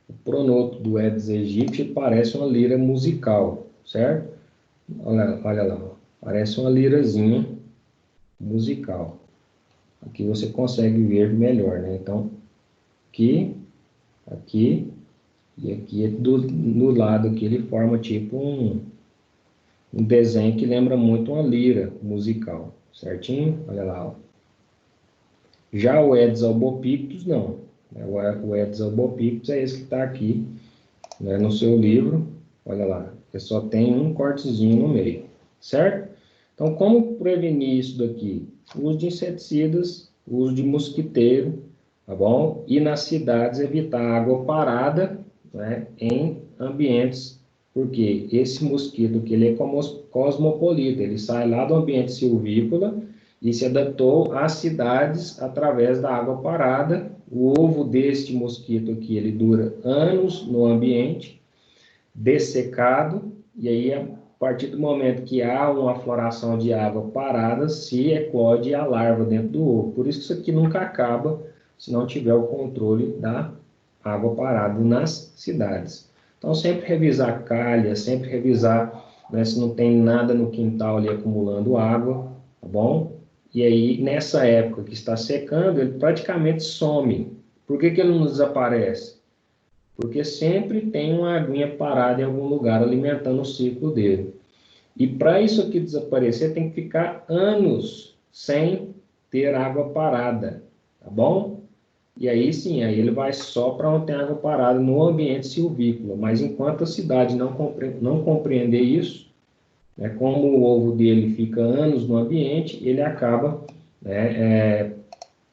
O pronoto do Aedes aegypti parece uma lira musical, certo? Olha lá, ó. Parece uma lirazinha musical. Aqui você consegue ver melhor, né? Então, aqui e aqui no lado aqui ele forma tipo um desenho que lembra muito uma lira musical, certinho? Olha lá, ó. Já o Aedes albopictus, não. O Aedes albopictus é esse que está aqui, né, no seu livro. Olha lá, ele só tem um cortezinho no meio, certo? Então, como prevenir isso daqui? O uso de inseticidas, o uso de mosquiteiro, tá bom? E nas cidades evitar água parada, né, em ambientes, porque esse mosquito que ele é cosmopolita, ele sai lá do ambiente silvícola e se adaptou às cidades através da água parada. O ovo deste mosquito aqui, ele dura anos no ambiente, dessecado, e aí a partir do momento que há uma floração de água parada, se eclode a larva dentro do ovo. Por isso que isso aqui nunca acaba se não tiver o controle da água parada nas cidades. Então, sempre revisar calha, sempre revisar, né, se não tem nada no quintal ali acumulando água, tá bom? E aí, nessa época que está secando, ele praticamente some. Por que ele não desaparece? Porque sempre tem uma aguinha parada em algum lugar alimentando o ciclo dele. E para isso aqui desaparecer, tem que ficar anos sem ter água parada, tá bom? E aí sim, aí ele vai só para onde tem água parada no ambiente silvícola. Mas enquanto a cidade não compreender isso, né, como o ovo dele fica anos no ambiente, ele acaba, né,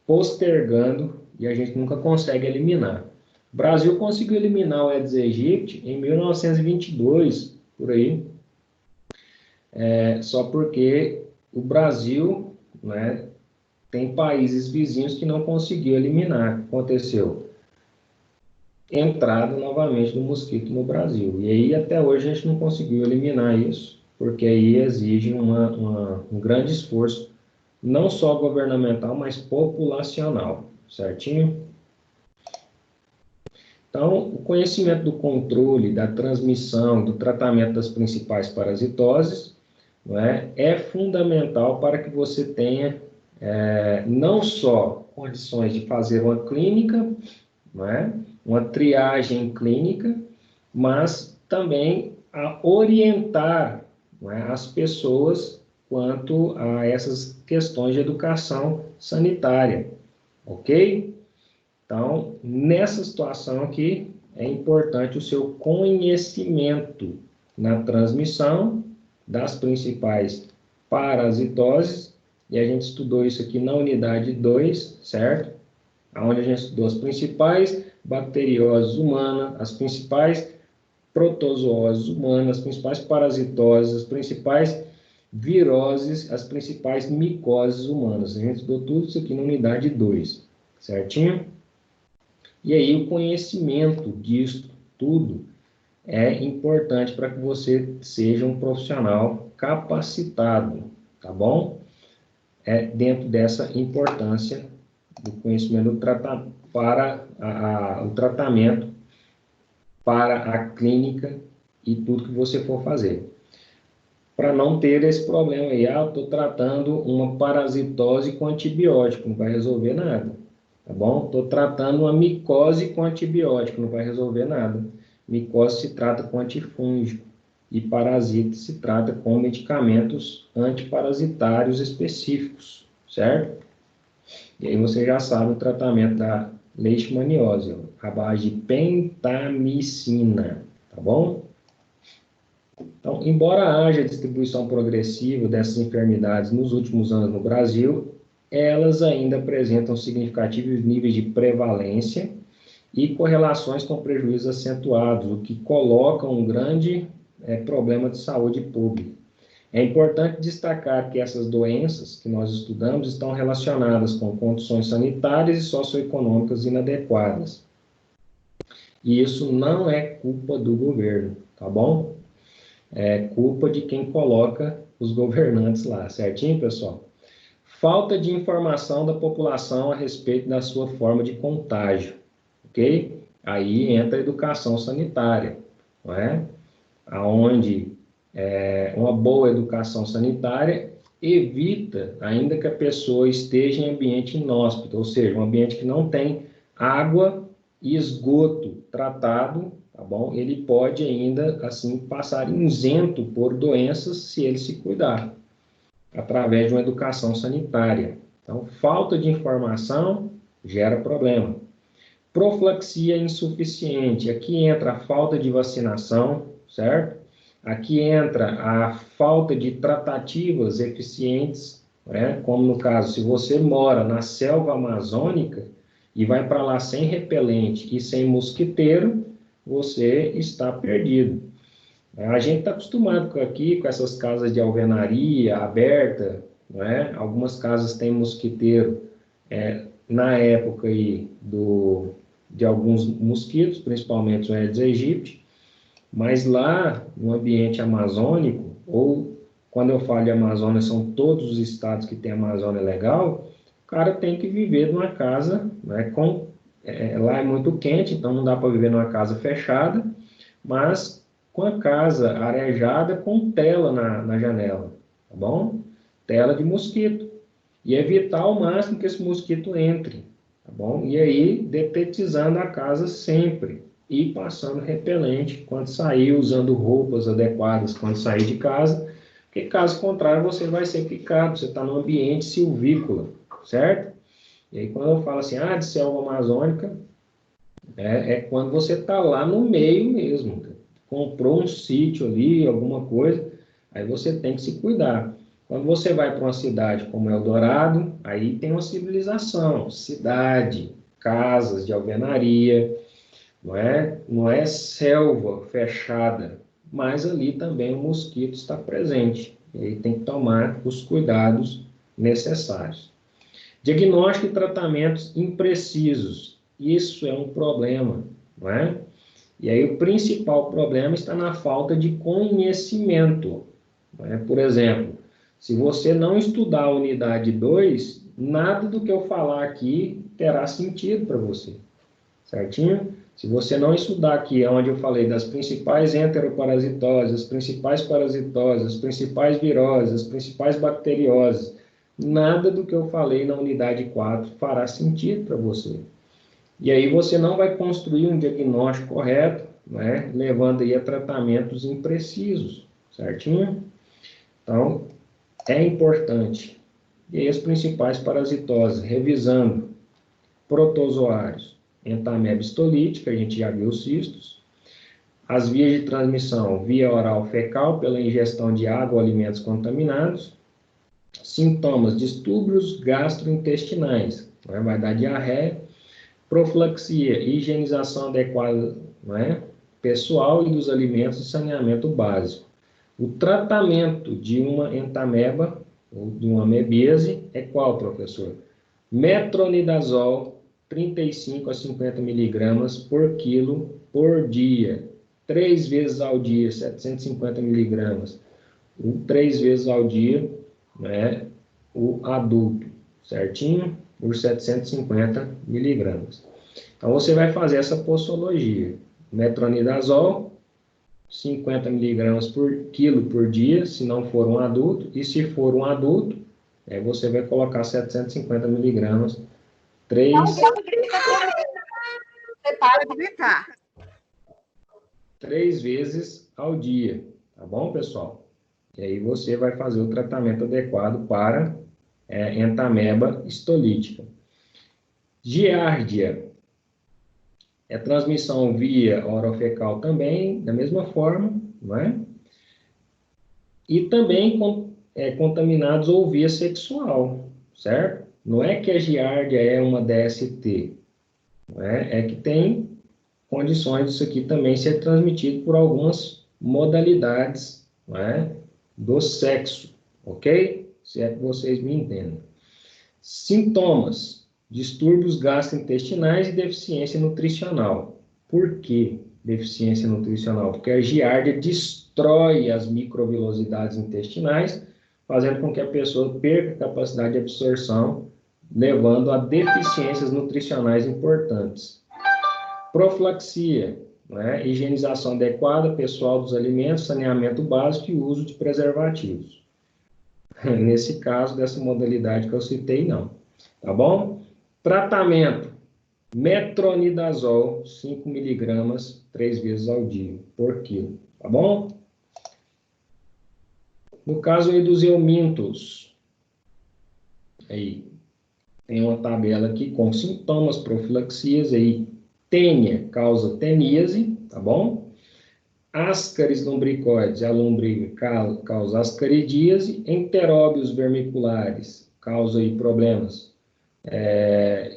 postergando e a gente nunca consegue eliminar. O Brasil conseguiu eliminar o Aedes aegypti em 1922, por aí, só porque o Brasil, né, tem países vizinhos que não conseguiu eliminar. O que aconteceu? Entrada novamente do mosquito no Brasil. E aí até hoje a gente não conseguiu eliminar isso, porque aí exige um grande esforço, não só governamental, mas populacional, certinho? Então, o conhecimento do controle, da transmissão, do tratamento das principais parasitoses, não é fundamental para que você tenha não só condições de fazer uma clínica, não é? Uma triagem clínica, mas também a orientar, não é, as pessoas quanto a essas questões de educação sanitária, ok? Então, nessa situação aqui, é importante o seu conhecimento na transmissão das principais parasitoses, e a gente estudou isso aqui na unidade 2, certo? Onde a gente estudou as principais bacterioses humanas, as principais protozooses humanas, as principais parasitoses, as principais viroses, as principais micoses humanas. A gente estudou tudo isso aqui na unidade 2, certinho? E aí o conhecimento disso tudo é importante para que você seja um profissional capacitado, tá bom? Dentro dessa importância do conhecimento para o tratamento, para a clínica e tudo que você for fazer. Para não ter esse problema aí, eu estou tratando uma parasitose com antibiótico, não vai resolver nada. tá bom? Estou tratando uma micose com antibiótico, não vai resolver nada. Micose se trata com antifúngico e parasita se trata com medicamentos antiparasitários específicos, certo? E aí você já sabe o tratamento da leishmaniose, ó, à base de pentamicina, tá bom? Então, embora haja distribuição progressiva dessas enfermidades nos últimos anos no Brasil, elas ainda apresentam significativos níveis de prevalência e correlações com prejuízos acentuados, o que coloca um grande problema de saúde pública. É importante destacar que essas doenças que nós estudamos estão relacionadas com condições sanitárias e socioeconômicas inadequadas. E isso não é culpa do governo, tá bom? É culpa de quem coloca os governantes lá, certinho, pessoal? Falta de informação da população a respeito da sua forma de contágio, ok? Aí entra a educação sanitária, não é? Aonde uma boa educação sanitária evita, ainda que a pessoa esteja em ambiente inóspito, ou seja, um ambiente que não tem água e esgoto tratado, tá bom? Ele pode ainda, assim, passar isento por doenças se ele se cuidar, através de uma educação sanitária. Então, falta de informação gera problema. Profilaxia insuficiente, aqui entra a falta de vacinação, certo? Aqui entra a falta de tratativas eficientes, né? Como no caso, se você mora na selva amazônica e vai para lá sem repelente e sem mosquiteiro, você está perdido. A gente está acostumado aqui com essas casas de alvenaria aberta, né? Algumas casas têm mosquiteiro, na época aí de alguns mosquitos, principalmente o Aedes aegypti, mas lá no ambiente amazônico, ou quando eu falo de Amazônia, são todos os estados que têm Amazônia legal, o cara tem que viver numa casa, né, lá é muito quente, então não dá para viver numa casa fechada, mas com a casa arejada com tela na janela, tá bom? Tela de mosquito. E evitar ao máximo que esse mosquito entre, tá bom? E aí, detetizando a casa sempre e passando repelente quando sair, usando roupas adequadas quando sair de casa, porque caso contrário você vai ser picado, você está no ambiente silvícola, certo? E aí quando eu falo assim, de selva amazônica, é quando você está lá no meio mesmo, comprou um sítio ali, alguma coisa, aí você tem que se cuidar. Quando você vai para uma cidade como Eldorado, aí tem uma civilização, cidade, casas de alvenaria, não é selva fechada, mas ali também o mosquito está presente. E aí tem que tomar os cuidados necessários. Diagnóstico e tratamentos imprecisos. Isso é um problema, não é? E aí o principal problema está na falta de conhecimento. Não é? Por exemplo, se você não estudar a unidade 2, nada do que eu falar aqui terá sentido para você, certinho? Se você não estudar aqui, onde eu falei das principais enteroparasitoses, as principais parasitoses, as principais viroses, as principais bacterioses, nada do que eu falei na unidade 4 fará sentido para você. E aí você não vai construir um diagnóstico correto, né, levando aí a tratamentos imprecisos, certinho? Então, é importante. E aí as principais parasitoses, revisando protozoários, entamoeba histolítica, a gente já viu os cistos, as vias de transmissão, via oral fecal, pela ingestão de água ou alimentos contaminados, sintomas, distúrbios gastrointestinais, né, vai dar diarreia, profilaxia, higienização adequada, pessoal e dos alimentos e saneamento básico. O tratamento de uma entamoeba, ou de uma amebíase, é qual, professor? Metronidazol, 35 a 50 miligramas por quilo por dia. 3 vezes ao dia, 750 miligramas. 3 vezes ao dia, o adulto, certinho? Por 750 miligramas. Então, você vai fazer essa posologia. Metronidazol, 50 miligramas por quilo por dia, se não for um adulto. E se for um adulto, você vai colocar 750 miligramas Você para de gritar. 3 vezes ao dia, tá bom, pessoal? E aí você vai fazer o tratamento adequado para entameba histolítica. Giardia é transmissão via orofecal também, da mesma forma, não é? E também contaminados ou via sexual, certo? Não é que a giardia é uma DST, não é? É que tem condições disso aqui também ser transmitido por algumas modalidades, não é? Do sexo, ok? Se é que vocês me entendem. Sintomas: distúrbios gastrointestinais e deficiência nutricional. Por que deficiência nutricional? Porque a giardia destrói as microvilosidades intestinais, fazendo com que a pessoa perca a capacidade de absorção, levando a deficiências nutricionais importantes. Profilaxia, né? Higienização adequada, pessoal dos alimentos, saneamento básico e uso de preservativos. Nesse caso, dessa modalidade que eu citei, não. Tá bom? Tratamento: metronidazol, 5 miligramas, 3 vezes ao dia, por quilo. Tá bom? No caso aí dos eumintos, aí, tem uma tabela aqui com sintomas, profilaxias, aí, tênia causa teníase, tá bom? Ascaris lumbricoides, a lombriga causa ascaridíase, enteróbios vermiculares, causa aí problemas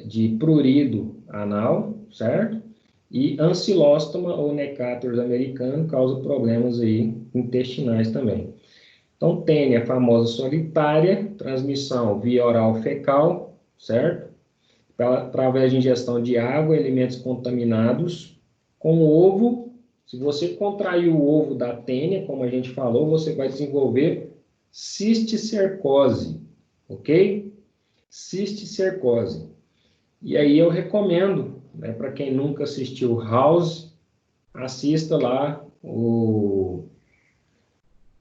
de prurido anal, certo? E ancilóstoma ou Necator americano causa problemas aí intestinais também. Então, tênia, a famosa solitária, transmissão via oral fecal, certo? Através de ingestão de água, alimentos contaminados, com ovo. Se você contrair o ovo da tênia, como a gente falou, você vai desenvolver cisticercose, ok? Cisticercose. E aí eu recomendo, né, para quem nunca assistiu House, assista lá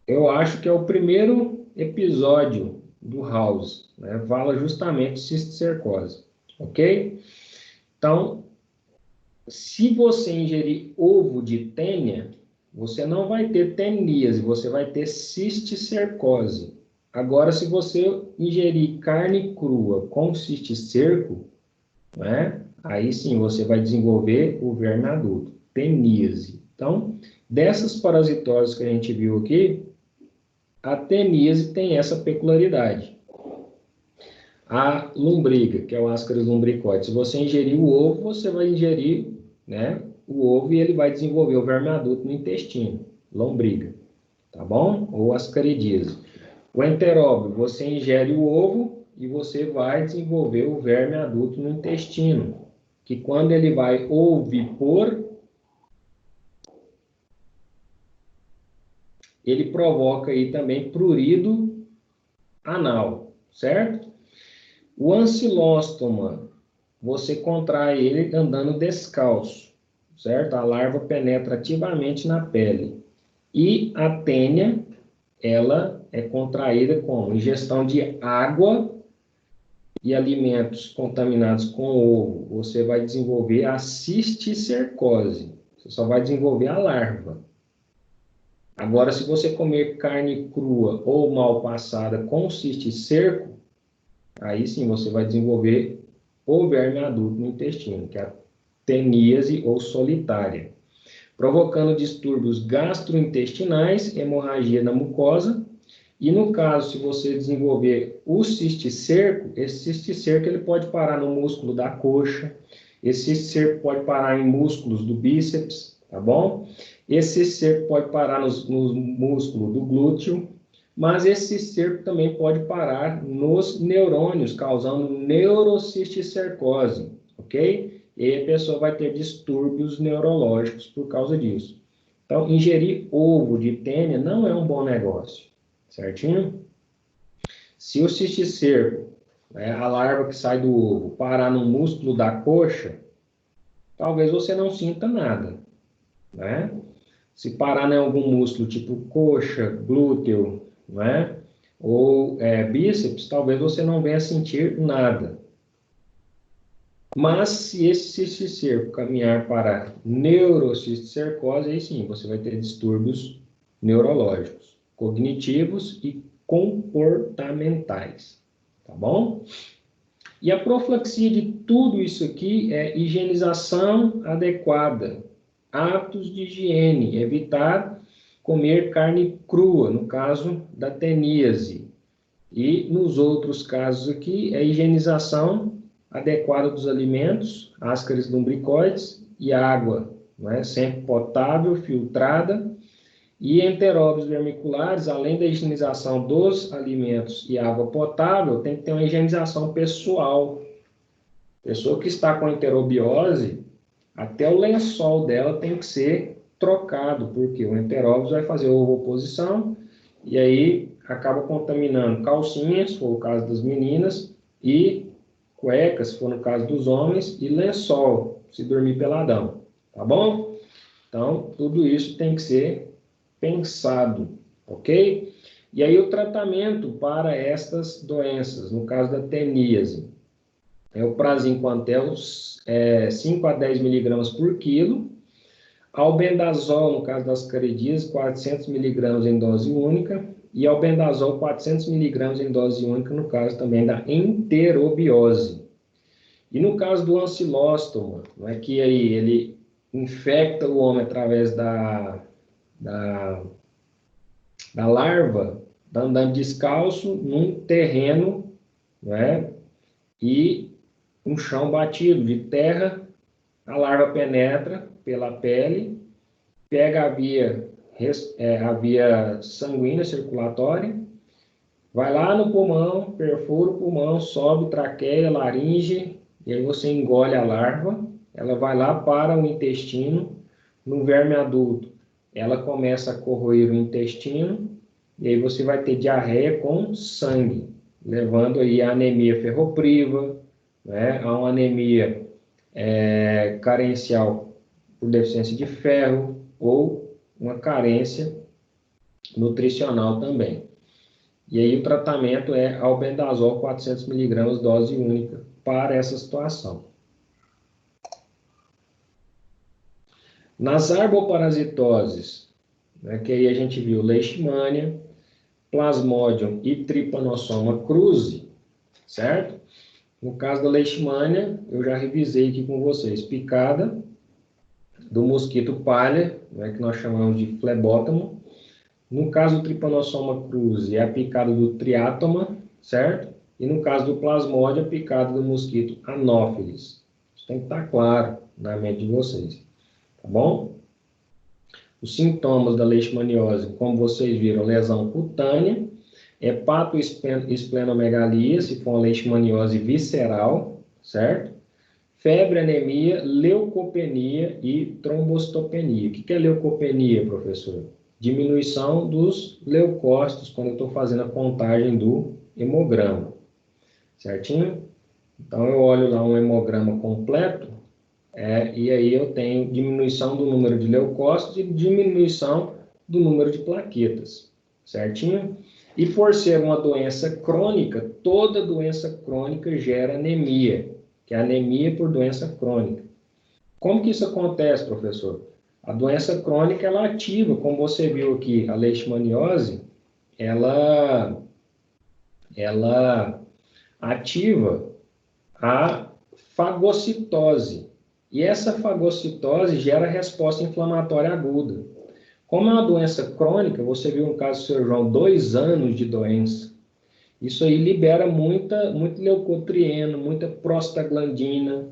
eu acho que é o primeiro episódio do House, né? Fala justamente cisticercose, ok? Então, se você ingerir ovo de tênia, você não vai ter teníase, você vai ter cisticercose. Agora, se você ingerir carne crua com cisticerco, né, aí sim você vai desenvolver o verme adulto, teníase. Então, dessas parasitoses que a gente viu aqui, a teníase tem essa peculiaridade. A lombriga, que é o Ascaris lumbricoides, se você ingerir o ovo, você vai ingerir, né, o ovo e ele vai desenvolver o verme adulto no intestino, lombriga, tá bom? Ou ascaridíase. O enteróbio, você ingere o ovo e você vai desenvolver o verme adulto no intestino, que quando ele vai ovipor, ele provoca aí também prurido anal, certo? O ancilóstoma, você contrai ele andando descalço, certo? A larva penetra ativamente na pele. E a tênia, ela é contraída com ingestão de água e alimentos contaminados com ovo. Você vai desenvolver a cisticercose. Você só vai desenvolver a larva. Agora, se você comer carne crua ou mal passada com cisticerco, aí sim você vai desenvolver o verme adulto no intestino, que é a teníase ou solitária, provocando distúrbios gastrointestinais, hemorragia na mucosa, e no caso, se você desenvolver o cisticerco, esse cisticerco ele pode parar no músculo da coxa, esse cisticerco pode parar em músculos do bíceps, tá bom? Esse cisticerco pode parar no músculo do glúteo, mas esse cisticerco também pode parar nos neurônios, causando neurocisticercose, ok? E aí a pessoa vai ter distúrbios neurológicos por causa disso. Então, ingerir ovo de tênia não é um bom negócio, certinho? Se o cisticerco, né, a larva que sai do ovo, parar no músculo da coxa, talvez você não sinta nada, né? Se parar em algum músculo, tipo coxa, glúteo, né? Ou bíceps, talvez você não venha sentir nada. Mas se esse cisticerco caminhar para neurocisticercose, aí sim, você vai ter distúrbios neurológicos, cognitivos e comportamentais, tá bom? E a profilaxia de tudo isso aqui é higienização adequada, hábitos de higiene, evitar comer carne crua, no caso da teníase. E nos outros casos aqui, é higienização adequada dos alimentos, ascaris lumbricoides e água, né? Sempre potável, filtrada. E enteróbios vermiculares, além da higienização dos alimentos e água potável, tem que ter uma higienização pessoal. Pessoa que está com enterobiose, até o lençol dela tem que ser trocado, porque o enteróbio vai fazer ovoposição e aí acaba contaminando calcinhas, se for o caso das meninas, e cuecas, se for no caso dos homens, e lençol, se dormir peladão, tá bom? Então, tudo isso tem que ser pensado, ok? E aí o tratamento para estas doenças, no caso da teníase, é o Praziquantel 5 a 10 miligramas por quilo, albendazol, no caso das caridias, 400 miligramas em dose única, e albendazol 400 miligramas em dose única, no caso também da enterobiose. E no caso do ancilóstoma, não é que aí ele infecta o homem através da larva, tá andando descalço num terreno, né, e um chão batido de terra, a larva penetra pela pele, pega a via sanguínea circulatória, vai lá no pulmão, perfura o pulmão, sobe traqueia, laringe, e aí você engole a larva, ela vai lá para o intestino, no verme adulto, ela começa a corroer o intestino, e aí você vai ter diarreia com sangue, levando aí a anemia ferropriva, né, a uma anemia carencial por deficiência de ferro, ou uma carência nutricional também. E aí o tratamento é albendazol 400 miligramas, dose única, para essa situação. Nas arboparasitoses, né, que aí a gente viu leishmania, plasmodium e trypanosoma cruzi, certo? No caso da leishmania, eu já revisei aqui com vocês, picada do mosquito palha, né, que nós chamamos de flebótomo. No caso do trypanosoma cruzi, é a picada do triátoma, certo? E no caso do plasmodium, a picada do mosquito anófelis. Isso tem que estar claro na mente de vocês, tá bom? Os sintomas da leishmaniose, como vocês viram, lesão cutânea, hepatoesplenomegalia, se for uma leishmaniose visceral, certo? Febre, anemia, leucopenia e trombocitopenia. O que é leucopenia, professor? Diminuição dos leucócitos quando eu estou fazendo a contagem do hemograma, certinho? Então, eu olho lá um hemograma completo, e aí eu tenho diminuição do número de leucócitos e diminuição do número de plaquetas, certinho? E por ser uma doença crônica, toda doença crônica gera anemia, que é anemia por doença crônica. Como que isso acontece, professor? A doença crônica, ela ativa, como você viu aqui, a leishmaniose, ela ativa a fagocitose. E essa fagocitose gera resposta inflamatória aguda. Como é uma doença crônica, você viu no caso do Sr. João, 2 anos de doença. Isso aí libera muito leucotrieno, muita prostaglandina,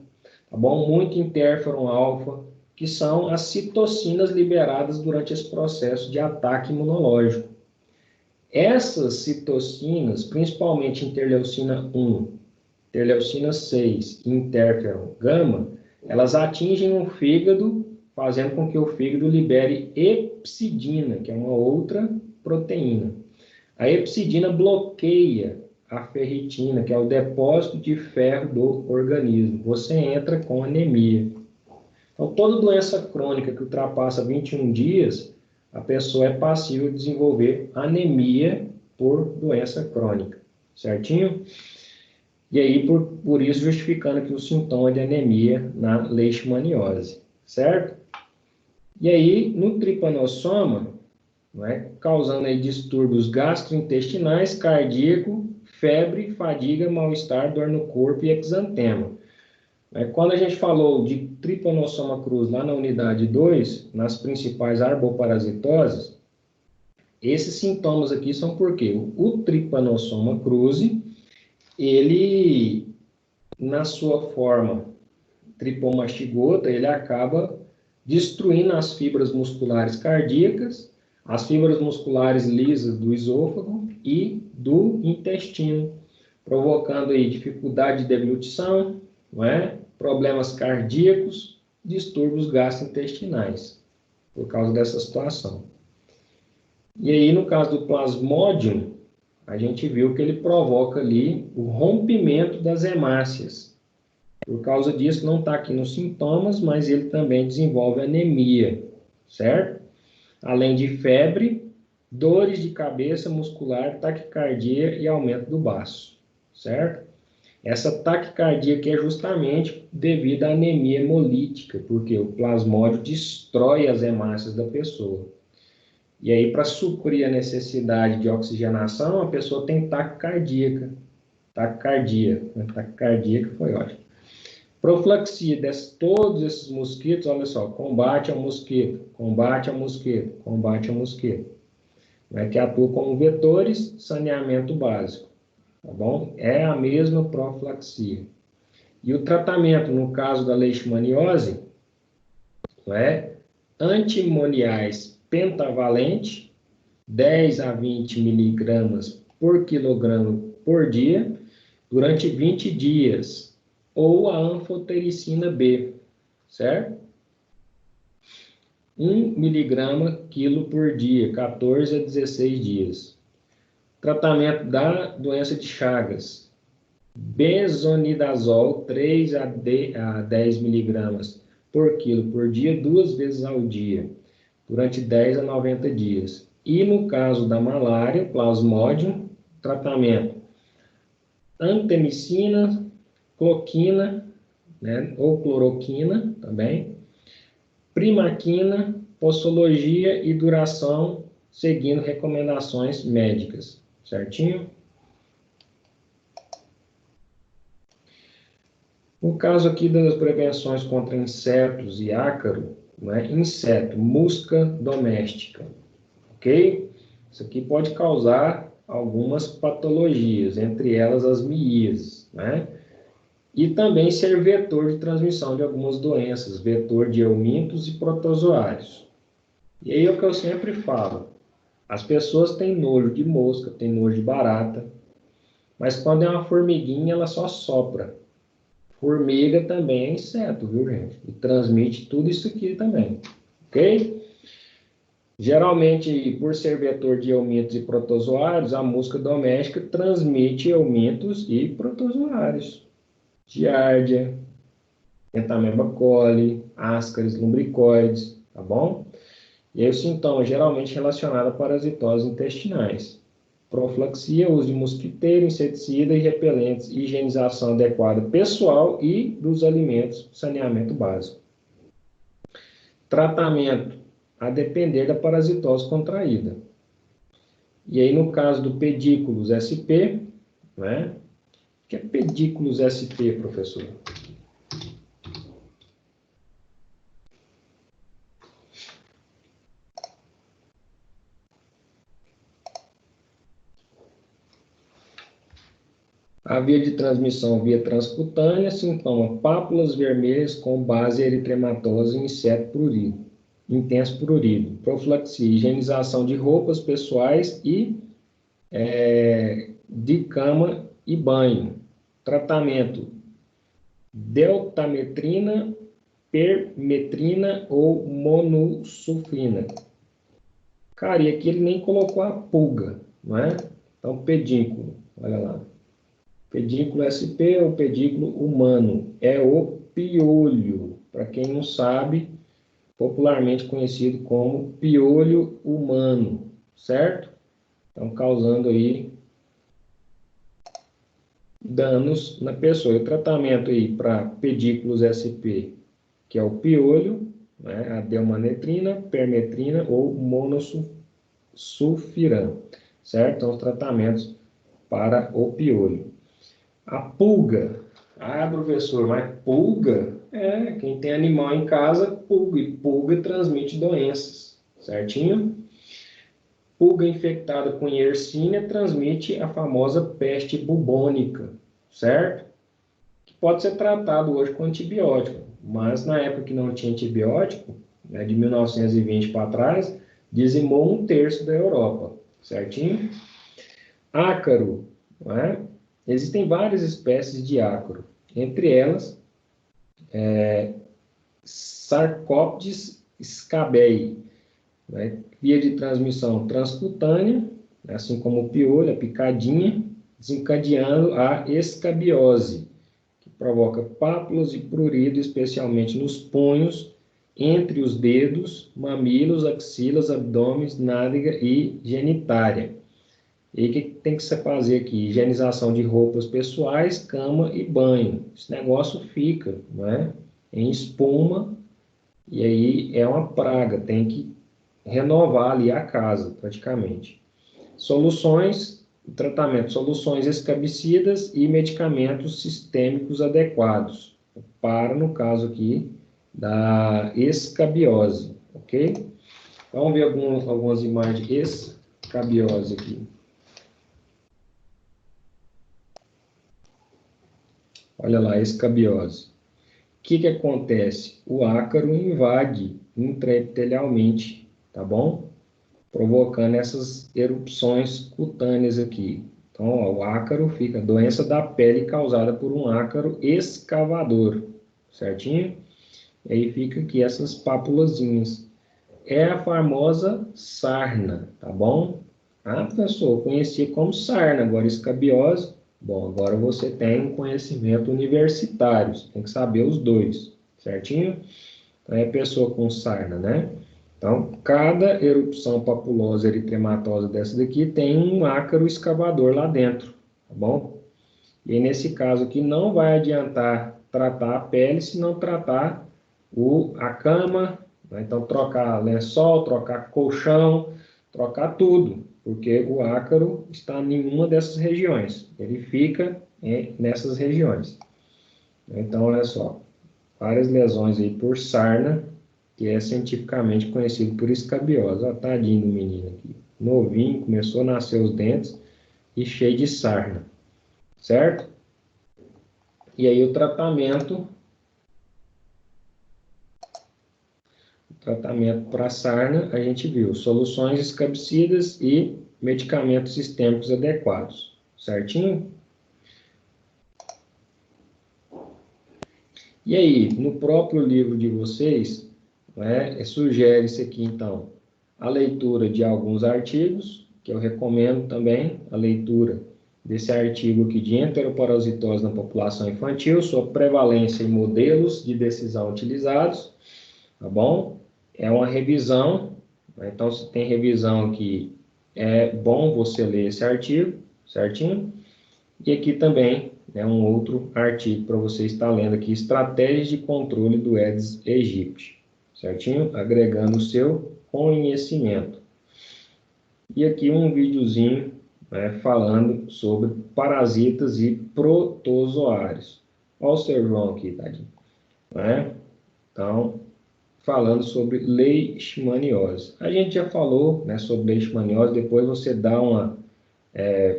tá bom? Muito interferon alfa, que são as citocinas liberadas durante esse processo de ataque imunológico. Essas citocinas, principalmente interleucina 1, interleucina 6 e interferon gama, elas atingem o fígado, fazendo com que o fígado libere hepcidina, que é uma outra proteína. A hepcidina bloqueia a ferritina, que é o depósito de ferro do organismo. Você entra com anemia. Então, toda doença crônica que ultrapassa 21 dias, a pessoa é passível de desenvolver anemia por doença crônica. Certinho? E aí, por isso, justificando aqui o sintoma de anemia na leishmaniose, certo? E aí, no tripanossoma, né, causando aí distúrbios gastrointestinais, cardíaco, febre, fadiga, mal-estar, dor no corpo e exantema. Quando a gente falou de tripanossoma cruzi lá na unidade 2, nas principais arboparasitoses, esses sintomas aqui são porque o tripanossoma cruzi, ele, na sua forma tripomastigota, ele acaba destruindo as fibras musculares cardíacas, as fibras musculares lisas do esôfago e do intestino, provocando aí dificuldade de deglutição, não é? Problemas cardíacos, distúrbios gastrointestinais, por causa dessa situação. E aí, no caso do Plasmodium, a gente viu que ele provoca ali o rompimento das hemácias. Por causa disso, não está aqui nos sintomas, mas ele também desenvolve anemia, certo? Além de febre, dores de cabeça muscular, taquicardia e aumento do baço, certo? Essa taquicardia que é justamente devido à anemia hemolítica, porque o plasmódio destrói as hemácias da pessoa. E aí, para suprir a necessidade de oxigenação, a pessoa tem taquicardia, taquicardia que foi ótimo. Profilaxia de todos esses mosquitos, olha só, combate ao mosquito, combate ao mosquito, combate ao mosquito. Que atua como vetores, saneamento básico, tá bom? É a mesma profilaxia. E o tratamento, no caso da leishmaniose, antimoniais pentavalente, 10 a 20 miligramas por quilograma por dia, durante 20 dias, ou a anfotericina B, certo? 1 miligrama quilo por dia, 14 a 16 dias. Tratamento da doença de Chagas, bezonidazol, 3 a 10 miligramas por quilo por dia, 2 vezes ao dia, durante 10 a 90 dias. E no caso da malária, Plasmodium, tratamento antemicina, cloquina, ou cloroquina também, primaquina, posologia e duração seguindo recomendações médicas, certinho? No caso aqui das prevenções contra insetos e ácaro, inseto, musca doméstica, ok? Isso aqui pode causar algumas patologias, entre elas as miíases, E também ser vetor de transmissão de algumas doenças, vetor de eumintos e protozoários. E aí é o que eu sempre falo, as pessoas têm nojo de mosca, têm nojo de barata, mas quando é uma formiguinha, ela só sopra. Formiga também é inseto, viu, gente? E transmite tudo isso aqui também, ok? Geralmente, por ser vetor de eumintos e protozoários, a mosca doméstica transmite eumintos e protozoários. Giardia, Entamoeba coli, Ascaris lumbricoides, tá bom? E aí o sintoma geralmente relacionado a parasitoses intestinais. Profilaxia, uso de mosquiteiro, inseticida e repelentes, higienização adequada pessoal e dos alimentos, saneamento básico. Tratamento, a depender da parasitose contraída. E aí, no caso do pedículos SP, O que é pedículos SP, professor? A via de transmissão via transcutânea, sintoma pápulas vermelhas com base eritrematosa em inseto prurido, intenso prurido. Profilaxia, higienização de roupas pessoais e de cama e banho. Tratamento, deltametrina, permetrina ou monosulfina. Cara, e aqui ele nem colocou a pulga, Então, pedículo, olha lá. Pedículo SP ou pedículo humano é o piolho, para quem não sabe, popularmente conhecido como piolho humano, certo? Então, causando aí danos na pessoa. E o tratamento aí para pedículos SP, que é o piolho, né, a delmanetrina, permetrina ou monosulfiram, certo? São os tratamentos para o piolho. A pulga. Ah, professor, mas pulga? É, quem tem animal em casa, pulga. E pulga transmite doenças, certinho? Pulga infectada com Yersinia transmite a famosa peste bubônica, certo? Que pode ser tratado hoje com antibiótico, mas na época que não tinha antibiótico, né, de 1920 para trás, dizimou 1/3 da Europa, certinho? Ácaro, né? Existem várias espécies de ácaro, entre elas, Sarcoptes scabiei, né? Via de transmissão transcutânea, assim como o piolho, a picadinha, desencadeando a escabiose, que provoca pápulas e prurido, especialmente nos punhos, entre os dedos, mamilos, axilas, abdômen, nádega e genitária. E o que tem que se fazer aqui? Higienização de roupas pessoais, cama e banho. Esse negócio fica, né, em espuma, e aí é uma praga, tem que renovar ali a casa, praticamente. Soluções, tratamento, soluções escabicidas e medicamentos sistêmicos adequados, para, no caso aqui, da escabiose, ok? Vamos ver algumas imagens de escabiose aqui. Olha lá, escabiose. O que acontece? O ácaro invade intraepitelialmente, tá bom? Provocando essas erupções cutâneas aqui. Então, ó, o ácaro fica, doença da pele causada por um ácaro escavador, certinho? E aí fica aqui essas pápulazinhas. É a famosa sarna, tá bom? Ah, professor, eu conhecia como sarna, agora escabiose. Bom, agora você tem um conhecimento universitário, você tem que saber os dois, certinho? Então, é pessoa com sarna, né? Então, cada erupção papulosa eritematosa dessa daqui tem um ácaro escavador lá dentro, tá bom? E nesse caso aqui não vai adiantar tratar a pele se não tratar a cama, né? Então trocar lençol, trocar colchão, trocar tudo, porque o ácaro está em uma dessas regiões, ele fica nessas regiões. Então, olha só, várias lesões aí por sarna, que é cientificamente conhecido por escabiose. Ó, tadinho do menino aqui, novinho, começou a nascer os dentes e cheio de sarna, certo? E aí o tratamento para sarna, a gente viu soluções escabicidas e medicamentos sistêmicos adequados, certinho? E aí, no próprio livro de vocês, né, sugere-se aqui, então, a leitura de alguns artigos, que eu recomendo também, a leitura desse artigo aqui de enteroparasitose na população infantil, sua prevalência e modelos de decisão utilizados, tá bom? É uma revisão, né? Então, se tem revisão aqui, é bom você ler esse artigo, certinho? E aqui também, né, um outro artigo para você estar lendo aqui, Estratégias de Controle do Aedes aegypti, certinho? Agregando o seu conhecimento. E aqui um videozinho, né, falando sobre parasitas e protozoários. Olha o seu João aqui, tadinho. Né? Então, falando sobre leishmaniose. A gente já falou, né, sobre leishmaniose, depois você dá uma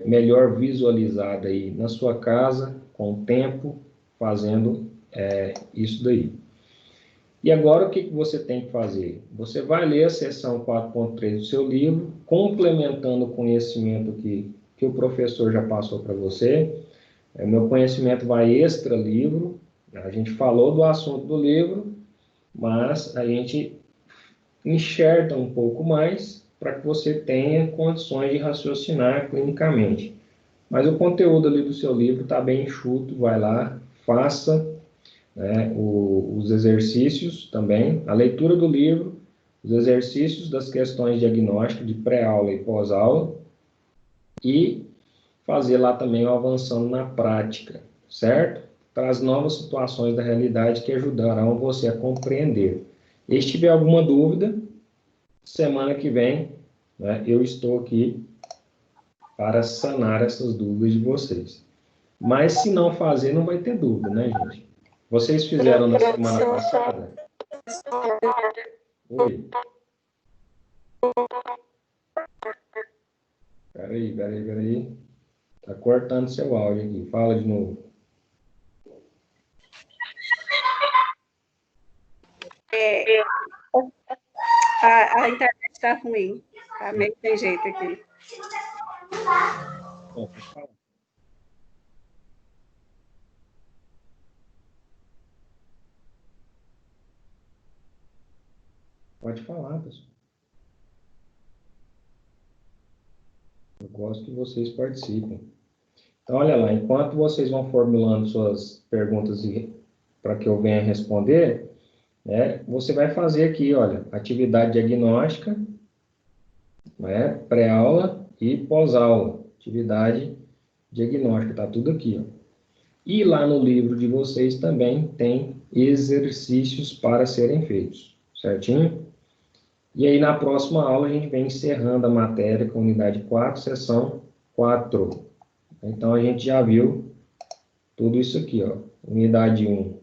melhor visualizada aí na sua casa, com o tempo, fazendo isso daí. E agora o que você tem que fazer? Você vai ler a seção 4.3 do seu livro, complementando o conhecimento que o professor já passou para você. Meu conhecimento vai extra livro, a gente falou do assunto do livro, mas a gente enxerga um pouco mais para que você tenha condições de raciocinar clinicamente. Mas o conteúdo ali do seu livro está bem enxuto, vai lá, faça, né, os exercícios também, a leitura do livro, os exercícios das questões diagnósticas de pré-aula e pós-aula, e fazer lá também o Avançando na Prática, certo? Traz novas situações da realidade que ajudarão você a compreender. E se tiver alguma dúvida, semana que vem, né, eu estou aqui para sanar essas dúvidas de vocês. Mas se não fazer, não vai ter dúvida, né, gente? Vocês fizeram na semana passada? Oi. Peraí. Tá cortando seu áudio aqui. Fala de novo. A internet está ruim. Tá meio sem jeito aqui. Bom, pode falar. Pode falar, pessoal. Eu gosto que vocês participem. Então, olha lá, enquanto vocês vão formulando suas perguntas para que eu venha responder, né, você vai fazer aqui, olha, atividade diagnóstica, né, pré-aula e pós-aula. Atividade diagnóstica, tá tudo aqui, ó. E lá no livro de vocês também tem exercícios para serem feitos, certinho? E aí, na próxima aula, a gente vem encerrando a matéria com a unidade 4, seção 4. Então, a gente já viu tudo isso aqui, ó. Unidade 1,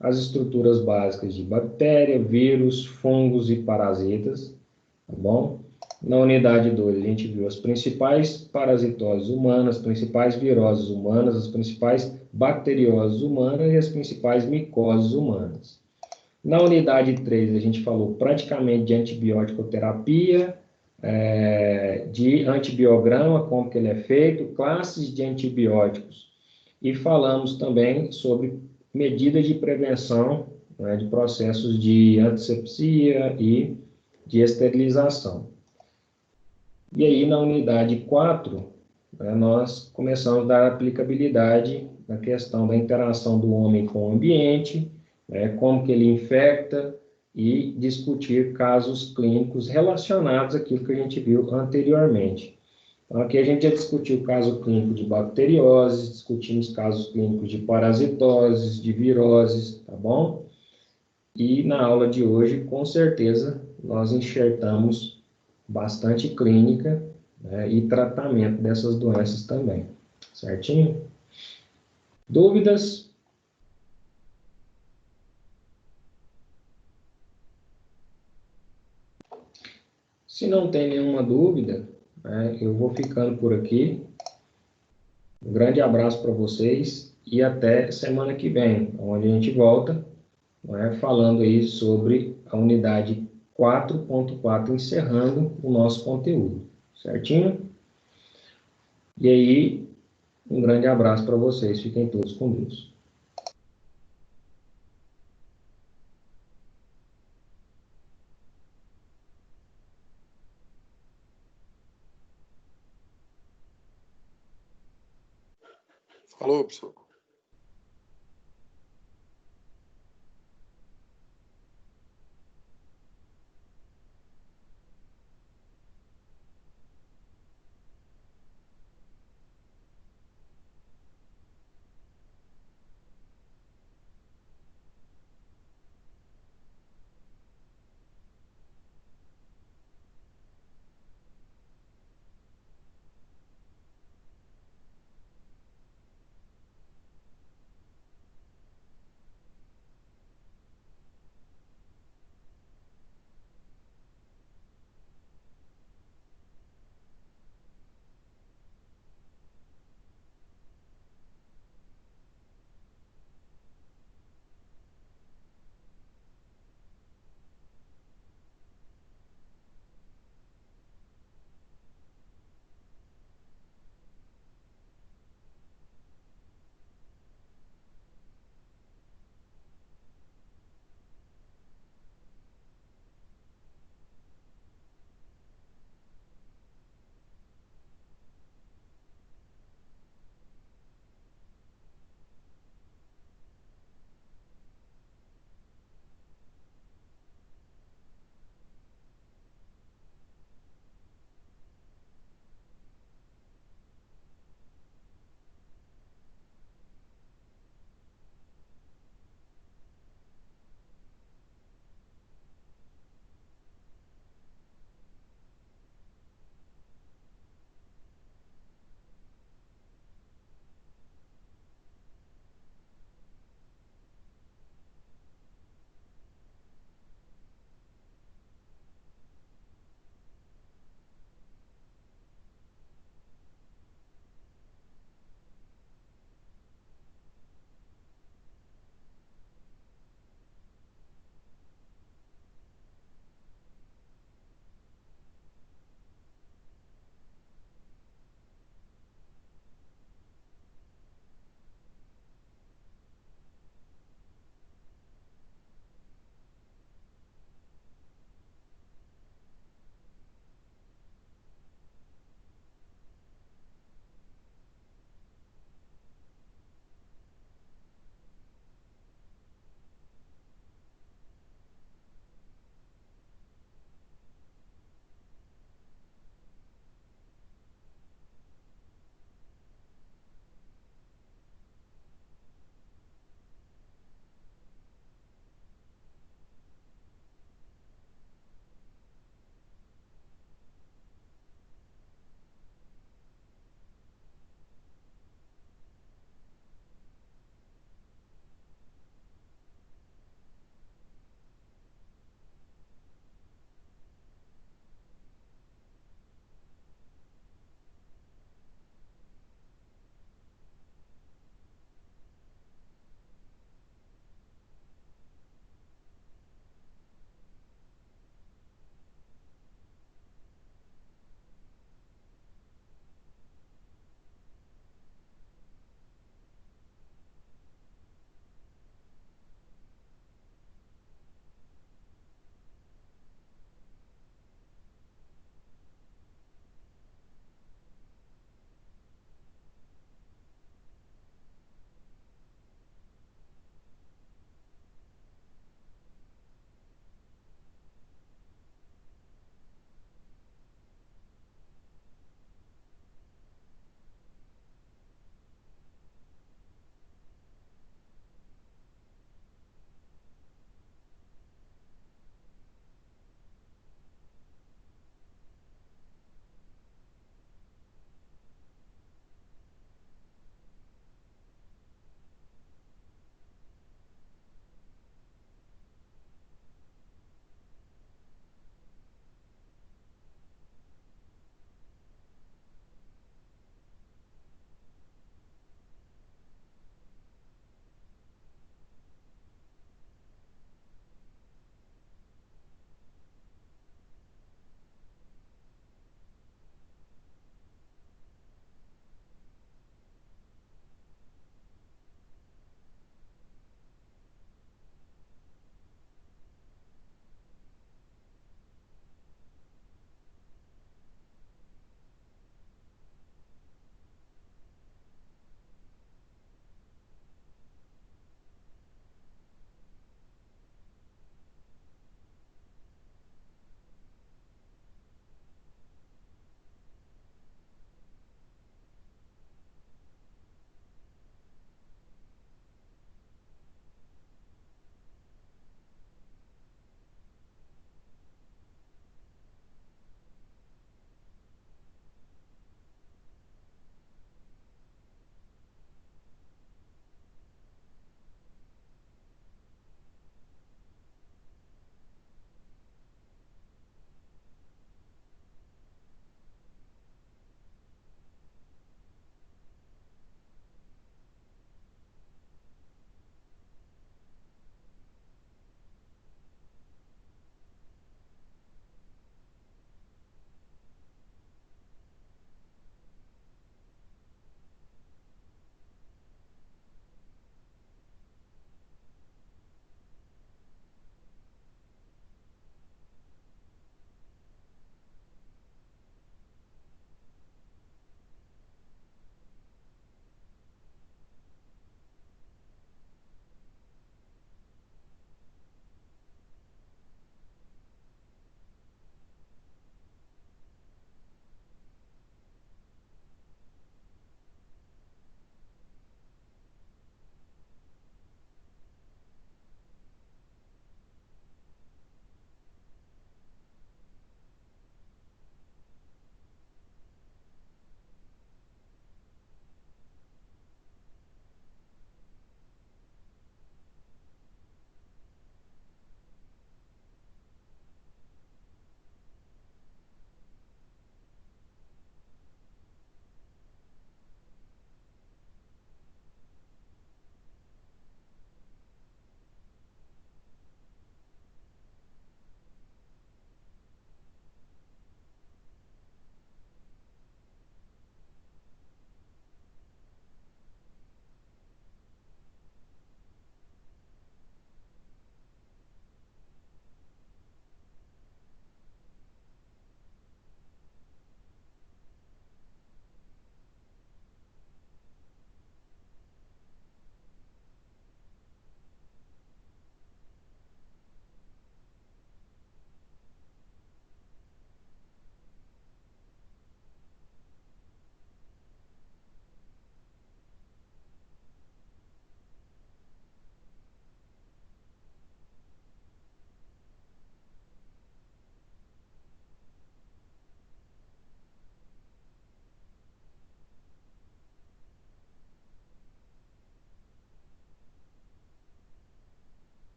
as estruturas básicas de bactéria, vírus, fungos e parasitas, tá bom? Na unidade 2, a gente viu as principais parasitoses humanas, as principais viroses humanas, as principais bacterioses humanas e as principais micoses humanas. Na unidade 3, a gente falou praticamente de antibiótico-terapia, de antibiograma, como que ele é feito, classes de antibióticos. E falamos também sobre medidas de prevenção, né, de processos de antisepsia e de esterilização. E aí, na unidade 4, né, nós começamos a dar aplicabilidade na questão da interação do homem com o ambiente, né, como que ele infecta e discutir casos clínicos relacionados àquilo que a gente viu anteriormente. Então, aqui a gente já discutiu o caso clínico de bacterioses, discutimos casos clínicos de parasitoses, de viroses, tá bom? E na aula de hoje, com certeza, nós enxertamos bastante clínica, né, e tratamento dessas doenças também, certinho? Dúvidas? Se não tem nenhuma dúvida, né, eu vou ficando por aqui. Um grande abraço para vocês e até semana que vem, onde a gente volta, né, falando aí sobre a unidade 4.4, encerrando o nosso conteúdo, certinho? E aí, um grande abraço para vocês, fiquem todos com Deus. Falou, pessoal.